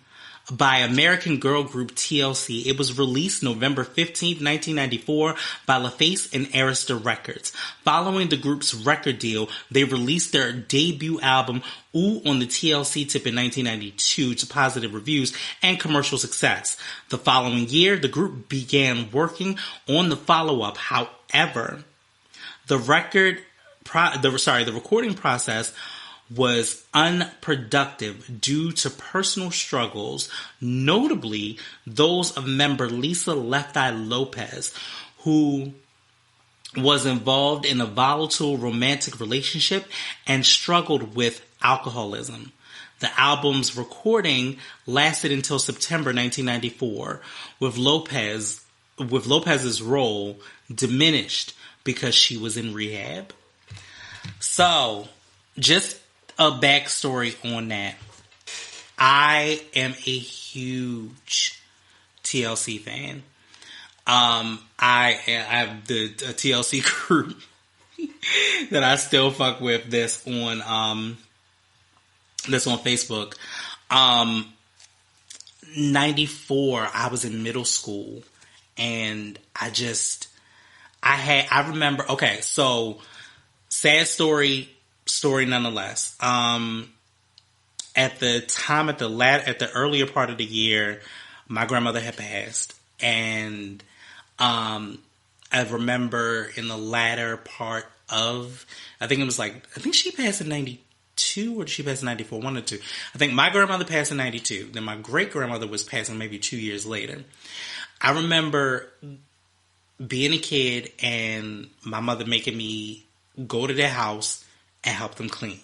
by American girl group TLC. It was released November 15th, 1994 by LaFace and Arista Records. Following the group's record deal, they released their debut album Ooh on the TLC tip in 1992 to positive reviews and commercial success. The following year, the group began working on the follow-up. However, the recording process was unproductive due to personal struggles, notably those of member Lisa Left Eye Lopez, who was involved in a volatile romantic relationship and struggled with alcoholism. The album's recording lasted until September 1994, with Lopez's role diminished because she was in rehab. So, just a backstory on that. I am a huge TLC fan. I have the TLC group that I still fuck with that's on Facebook. 94, I was in middle school, and I remember, okay, so sad story nonetheless. At the time, at the earlier part of the year, my grandmother had passed, and I remember in the latter part of, I think she passed in 92 or did she pass in 94? One or two. I think my grandmother passed in 92. Then my great grandmother was passing maybe 2 years later. I remember being a kid and my mother making me go to their house and help them clean.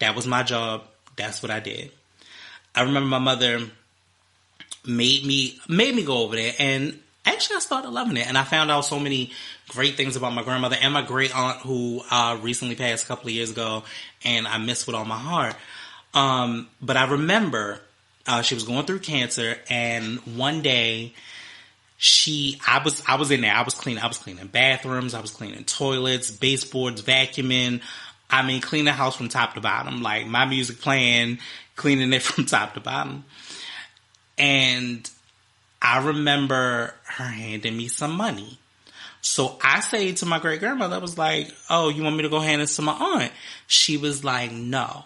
That was my job. That's what I did. I remember my mother made me go over there, and actually I started loving it. And I found out so many great things about my grandmother and my great aunt, who recently passed a couple of years ago, and I miss with all my heart. But I remember she was going through cancer, and one day I was in there. I was cleaning bathrooms. I was cleaning toilets, baseboards, vacuuming. I mean, cleaning the house from top to bottom. Like, my music playing, cleaning it from top to bottom. And I remember her handing me some money. So I say to my great grandmother, I was like, oh, you want me to go hand this to my aunt? She was like, no,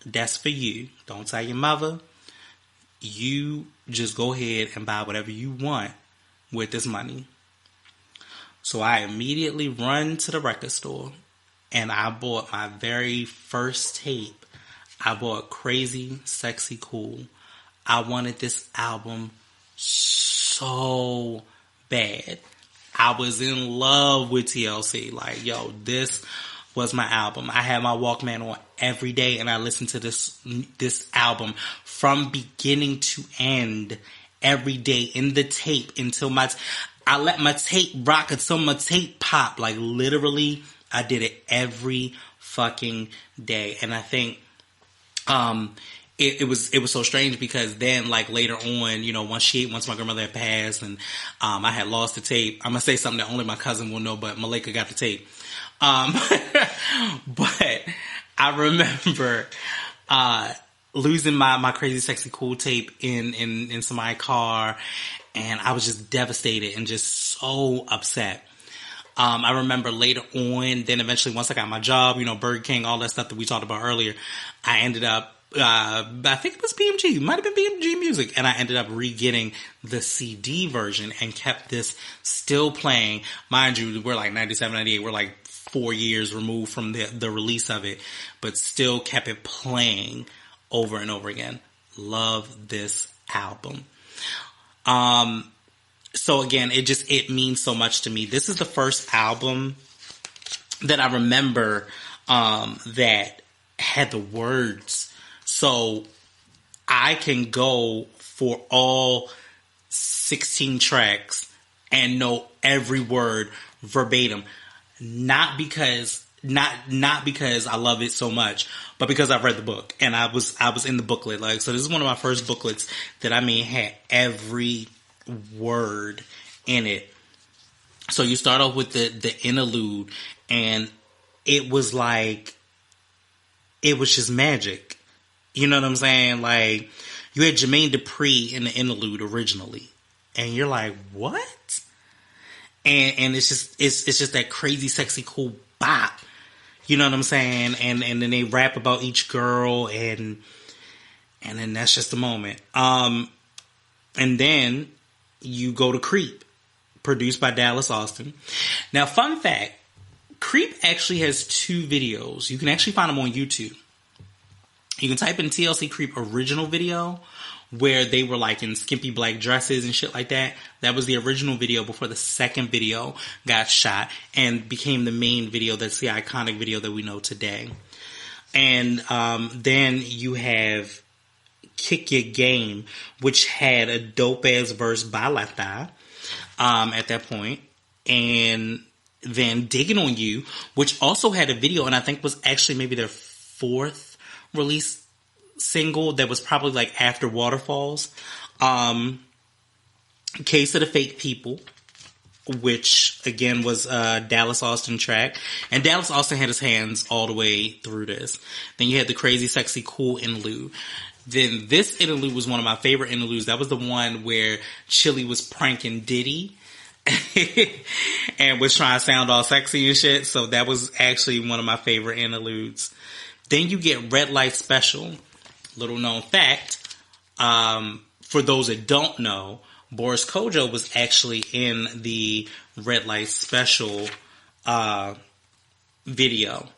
that's for you. Don't tell your mother. You just go ahead and buy whatever you want with this money. So I immediately run to the record store and I bought my very first tape. I bought Crazy Sexy Cool. I wanted this album so bad. I was in love with TLC. Like, yo, this was my album. I had my Walkman on every day and I listened to this album from beginning to end every day in the tape until I let my tape rock until my tape pop. Like, literally, I did it every fucking day. And I think it was so strange because then, like, later on, you know, once my grandmother had passed and I had lost the tape. I'm gonna say something that only my cousin will know, but Malika got the tape. But I remember losing my Crazy Sexy Cool tape in somebody's car, and I was just devastated and just so upset. I remember later on, then eventually once I got my job, you know, Burger King, all that stuff that we talked about earlier, I ended up, I think it was BMG, might have been BMG Music, and I ended up re-getting the CD version and kept this still playing. Mind you, we're like 97, 98, we're like 4 years removed from the release of it, but still kept it playing over and over again. Love this album. So again, it means so much to me. This is the first album that I remember that had the words. So I can go for all 16 tracks and know every word verbatim. Not because I love it so much, but because I've read the book and I was in the booklet. Like, so this is one of my first booklets that had every word in it. So you start off with the interlude, and it was like it was just magic. You know what I'm saying? Like, you had Jermaine Dupri in the interlude originally, and you're like, what? And it's just that crazy, sexy, cool bop. You know what I'm saying? And then they rap about each girl, and then that's just the moment. And then you go to Creep, produced by Dallas Austin. Now, fun fact, Creep actually has 2 videos. You can actually find them on YouTube. You can type in TLC Creep original video, where they were like in skimpy black dresses and shit like that. That was the original video before the second video got shot and became the main video. That's the iconic video that we know today. And then you have Kick Your Game, which had a dope ass verse by Left Eye at that point. And then Digging on You, which also had a video, and I think was actually maybe their 4th release single, that was probably like after Waterfalls. Case of the Fake People, which again was a Dallas Austin track, and Dallas Austin had his hands all the way through this. Then you had the Crazy Sexy Cool interlude. Then this interlude was one of my favorite interludes. That was the one where Chili was pranking Diddy and was trying to sound all sexy and shit. So that was actually one of my favorite interludes. Then you get Red Light Special. Little known fact, for those that don't know, Boris Kodjoe was actually in the Red Light Special video.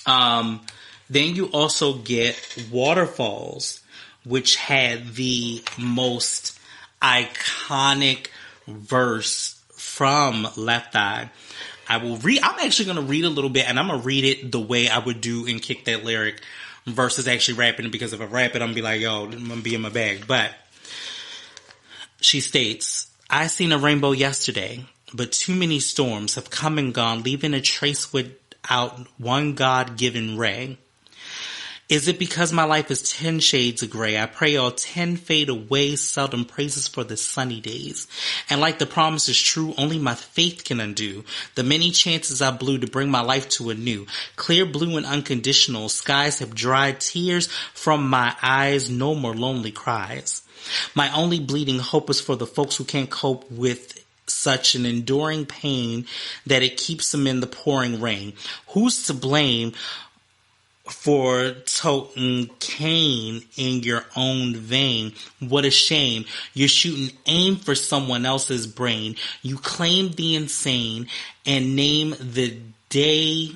Then you also get Waterfalls, which had the most iconic verse from Left Eye. I'm actually going to read a little bit, and I'm going to read it the way I would do and Kick That Lyric versus actually rapping it, because if I rap it, I'm going to be like, yo, I'm going to be in my bag. But she states, I seen a rainbow yesterday, but too many storms have come and gone, leaving a trace without one God-given ray. Is it because my life is 10 shades of gray? I pray all 10 fade away, seldom praises for the sunny days. And like the promise is true, only my faith can undo the many chances I blew to bring my life to a new. Clear blue and unconditional, skies have dried tears from my eyes, no more lonely cries. My only bleeding hope is for the folks who can't cope with such an enduring pain that it keeps them in the pouring rain. Who's to blame for toting cane in your own vein? What a shame. You're shooting aim for someone else's brain. You claim the insane and name the day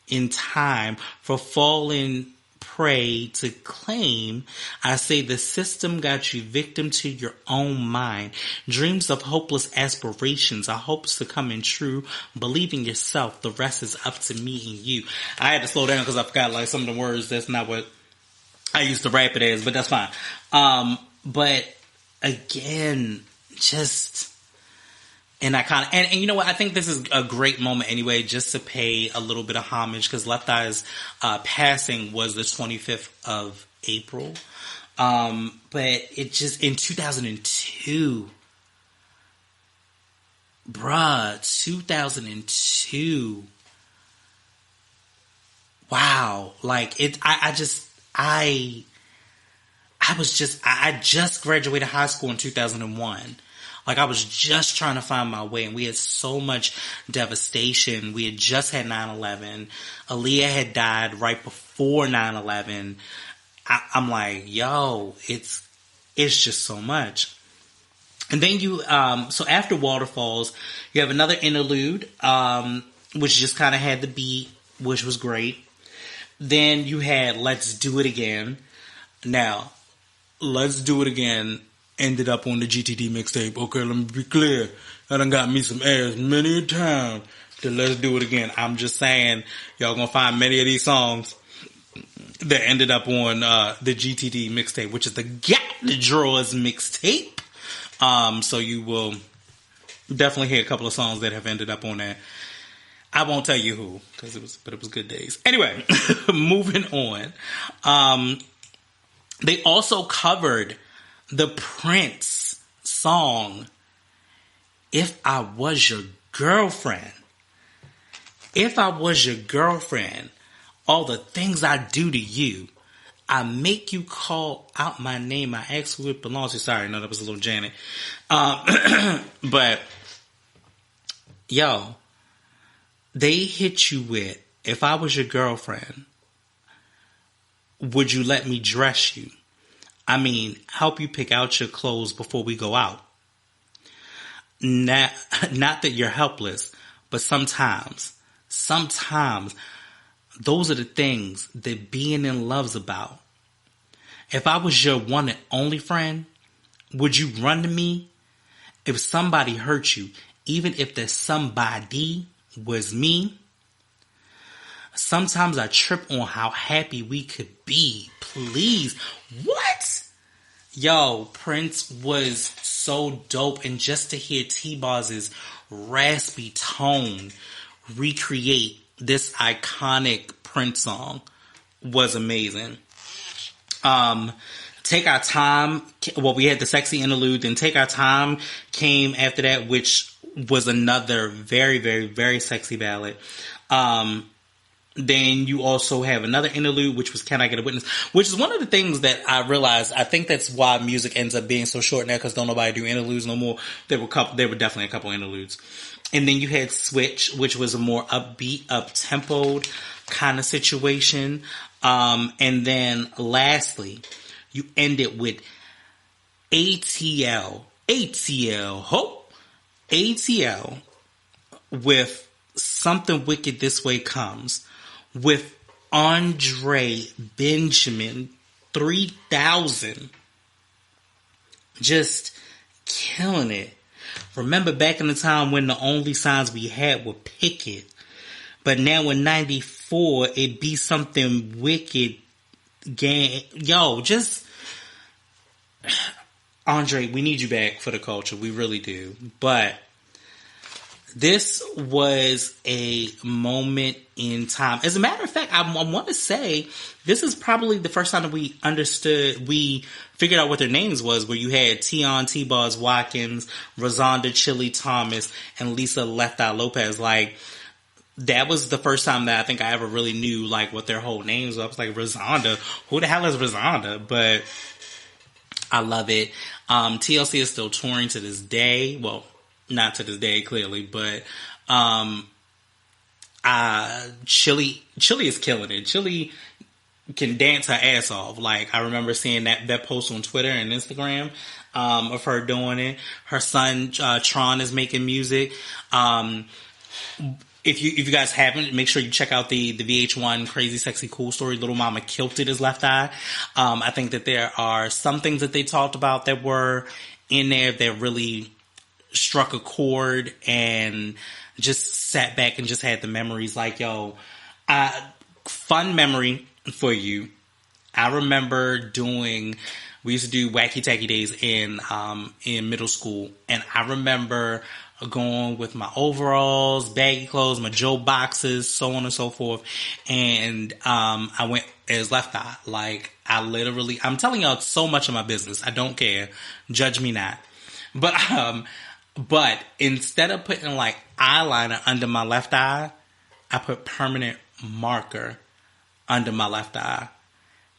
in time for falling prey to claim. I say the system got you victim to your own mind. Dreams of hopeless aspirations are hopes to come in true. Believe in yourself. The rest is up to me and you. I had to slow down because I forgot like some of the words. That's not what I used to rap it as, but that's fine. But again, just and I kind of, and you know what? I think this is a great moment anyway, just to pay a little bit of homage, because Left Eye's passing was the 25th of April. But it just, in 2002, bruh, 2002. Wow. Like it, I just graduated high school in 2001. Like, I was just trying to find my way, and we had so much devastation. We had just had 9/11. Aaliyah had died right before 9/11. I'm like, yo, it's just so much. And then you, so after Waterfalls, you have another interlude, which just kind of had the beat, which was great. Then you had Let's Do It Again. Now, Let's Do It Again ended up on the GTD mixtape. Okay, let me be clear. I done got me some ass many a time to Let's Do It Again. I'm just saying, y'all gonna find many of these songs that ended up on the GTD mixtape, which is the Got the Drawers mixtape. So you will definitely hear a couple of songs that have ended up on that. I won't tell you who, because it was good days. Anyway, moving on. They also covered the Prince song, If I Was Your Girlfriend. If I Was Your Girlfriend, all the things I do to you. I make you call out my name. I ask who it belongs to. Sorry, no, that was a little Janet. But, yo, they hit you with, if I was your girlfriend, would you let me dress you? I mean, help you pick out your clothes before we go out. Not that you're helpless, but sometimes, those are the things that being in love's about. If I was your one and only friend, would you run to me? If somebody hurt you, even if the somebody was me, sometimes I trip on how happy we could be. Please. What? Yo, Prince was so dope. And just to hear T-Bozz's raspy tone recreate this iconic Prince song was amazing. Take Our Time. Well, we had the sexy interlude. Then Take Our Time came after that, which was another very, very, very sexy ballad. Then you also have another interlude, which was Can I Get a Witness? Which is one of the things that I realized. I think that's why music ends up being so short now, because don't nobody do interludes no more. There were definitely a couple interludes. And then you had Switch, which was a more upbeat, up-tempoed kind of situation. And then lastly, you ended with ATL with Something Wicked This Way Comes, with Andre Benjamin 3000 just killing it. Remember back in the time when the only signs we had were Picket, but now in 94 it be Something Wicked. Yo, just Andre, we need you back for the culture. We really do. But this was a moment in time. As a matter of fact, I want to say this is probably the first time that we figured out what their names was, where you had Tion, T-Boz Watkins, Rosanda Chili Thomas, and Lisa Left Eye Lopez. Like, that was the first time that I think I ever really knew, like, what their whole names were. I was like, Rosanda? Who the hell is Rosanda? But I love it. TLC is still touring to this day. Well, not to this day, clearly, but Chili is killing it. Chili can dance her ass off. Like, I remember seeing that post on Twitter and Instagram of her doing it. Her son Tron is making music. If you guys haven't, make sure you check out the VH1 Crazy Sexy Cool Story. Little Mama killed it as Left Eye. I think that there are some things that they talked about that were in there that really struck a chord and just sat back and just had the memories. Like, yo, fun memory for you. I remember we used to do Wacky Tacky Days in middle school, and I remember going with my overalls, baggy clothes, my Joe boxes, so on and so forth, and I went as Left Eye. Like, I'm telling y'all so much of my business. I don't care. Judge me not. But instead of putting like eyeliner under my left eye, I put permanent marker under my left eye.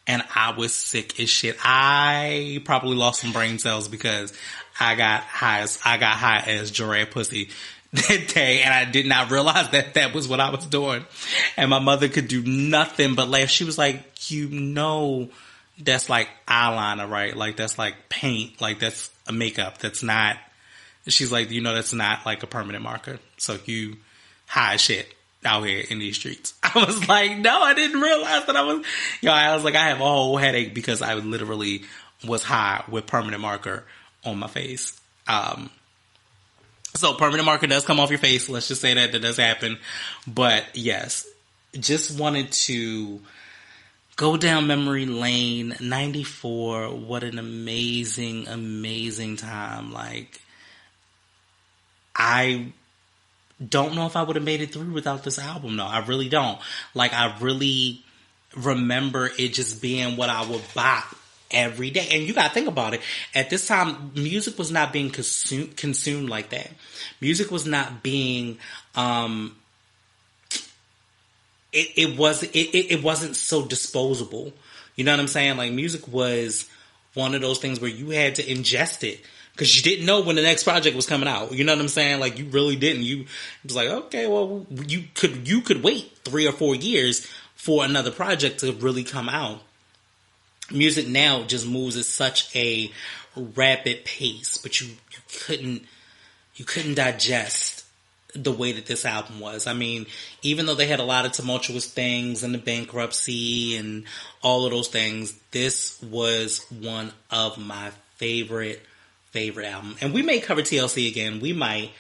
And I was sick as shit. I probably lost some brain cells because I got high as giraffe pussy that day, and I did not realize that was what I was doing. And my mother could do nothing but laugh. She was like, that's like eyeliner, right? Like, that's like paint. Like, that's a makeup. That's not. She's like, that's not like a permanent marker. So you high as shit out here in these streets. I was like, no, I didn't realize that I was like, I have a whole headache because I literally was high with permanent marker on my face. So permanent marker does come off your face. Let's just say that does happen. But yes, just wanted to go down memory lane. 94. What an amazing, amazing time. Like, I don't know if I would have made it through without this album, though. I really don't. Like, I really remember it just being what I would bop every day. And you gotta think about it. At this time, music was not being consumed like that. Music was not being it wasn't so disposable. You know what I'm saying? Like, music was one of those things where you had to ingest it because you didn't know when the next project was coming out. You know what I'm saying? Like, you really didn't. You it was like, okay, well, you could wait 3 or 4 years for another project to really come out. Music now just moves at such a rapid pace, but you couldn't digest the way that this album was. I mean, even though they had a lot of tumultuous things and the bankruptcy and all of those things, this was one of my favorite album. And we may cover TLC again. We might.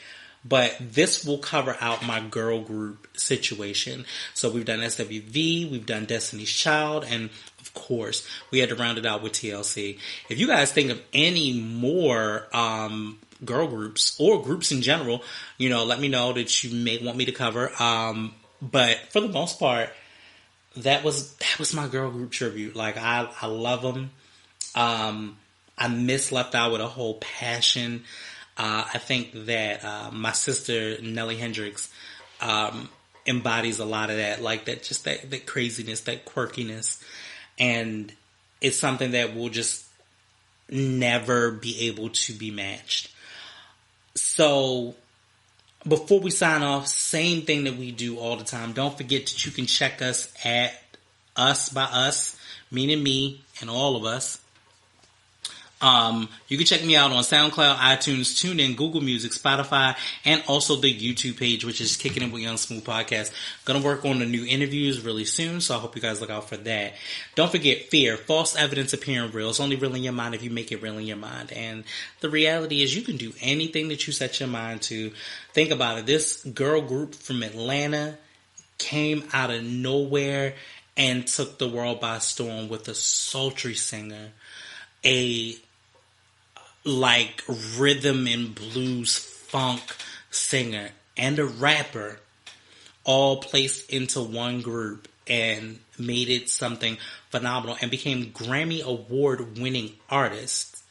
But this will cover out my girl group situation. So we've done SWV, we've done Destiny's Child, and of course, we had to round it out with TLC. If you guys think of any more girl groups or groups in general, let me know that you may want me to cover. But for the most part, that was my girl group tribute. Like, I love them. I miss Left Eye with a whole passion. I think that my sister Nellie Hendricks embodies a lot of that, like that craziness, that quirkiness, and it's something that will just never be able to be matched. So before we sign off, same thing that we do all the time. Don't forget that you can check us at Us by Us, meaning me and all of us. You can check me out on SoundCloud, iTunes, TuneIn, Google Music, Spotify, and also the YouTube page, which is Kickin' It with Young Smoove Podcast. Gonna work on the new interviews really soon, so I hope you guys look out for that. Don't forget, fear, false evidence appearing real. It's only real in your mind if you make it real in your mind. And the reality is you can do anything that you set your mind to. Think about it. This girl group from Atlanta came out of nowhere and took the world by storm with a sultry singer, a rhythm and blues funk singer, and a rapper, all placed into one group and made it something phenomenal and became Grammy Award winning artists.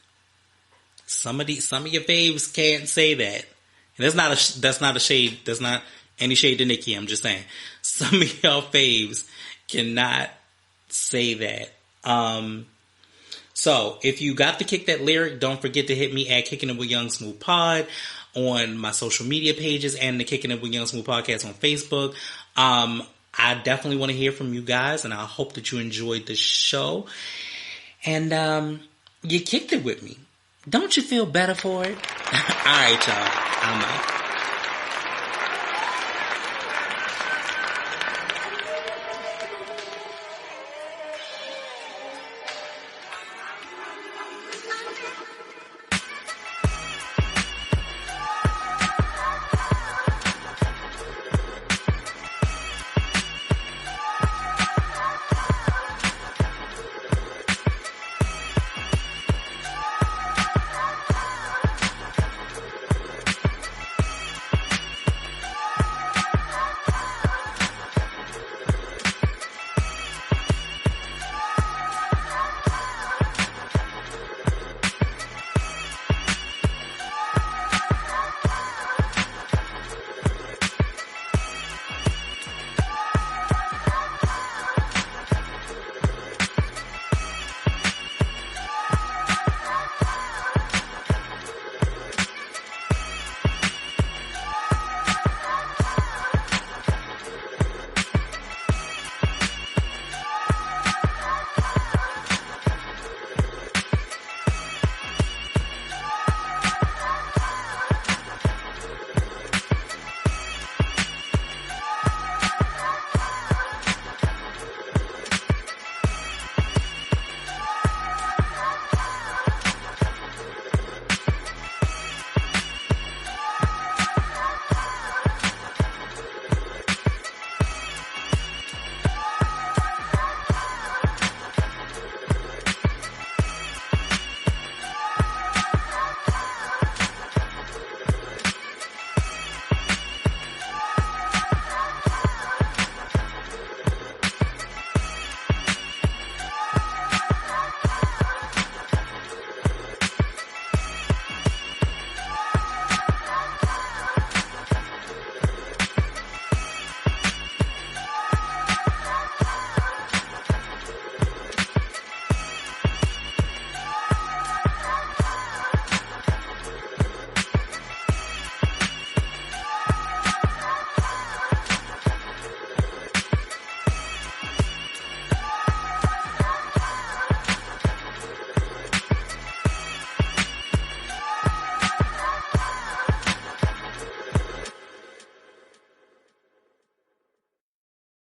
Some of your faves can't say that. And that's not a shade. That's not any shade to Nicki. I'm just saying some of y'all faves cannot say that. So, if you got to kick that lyric, don't forget to hit me at Kickin' It with Young Smoove Pod on my social media pages and the Kickin' It with Young Smoove Podcast on Facebook. I definitely want to hear from you guys, and I hope that you enjoyed the show. And you kicked it with me. Don't you feel better for it? All right, y'all. I'm out.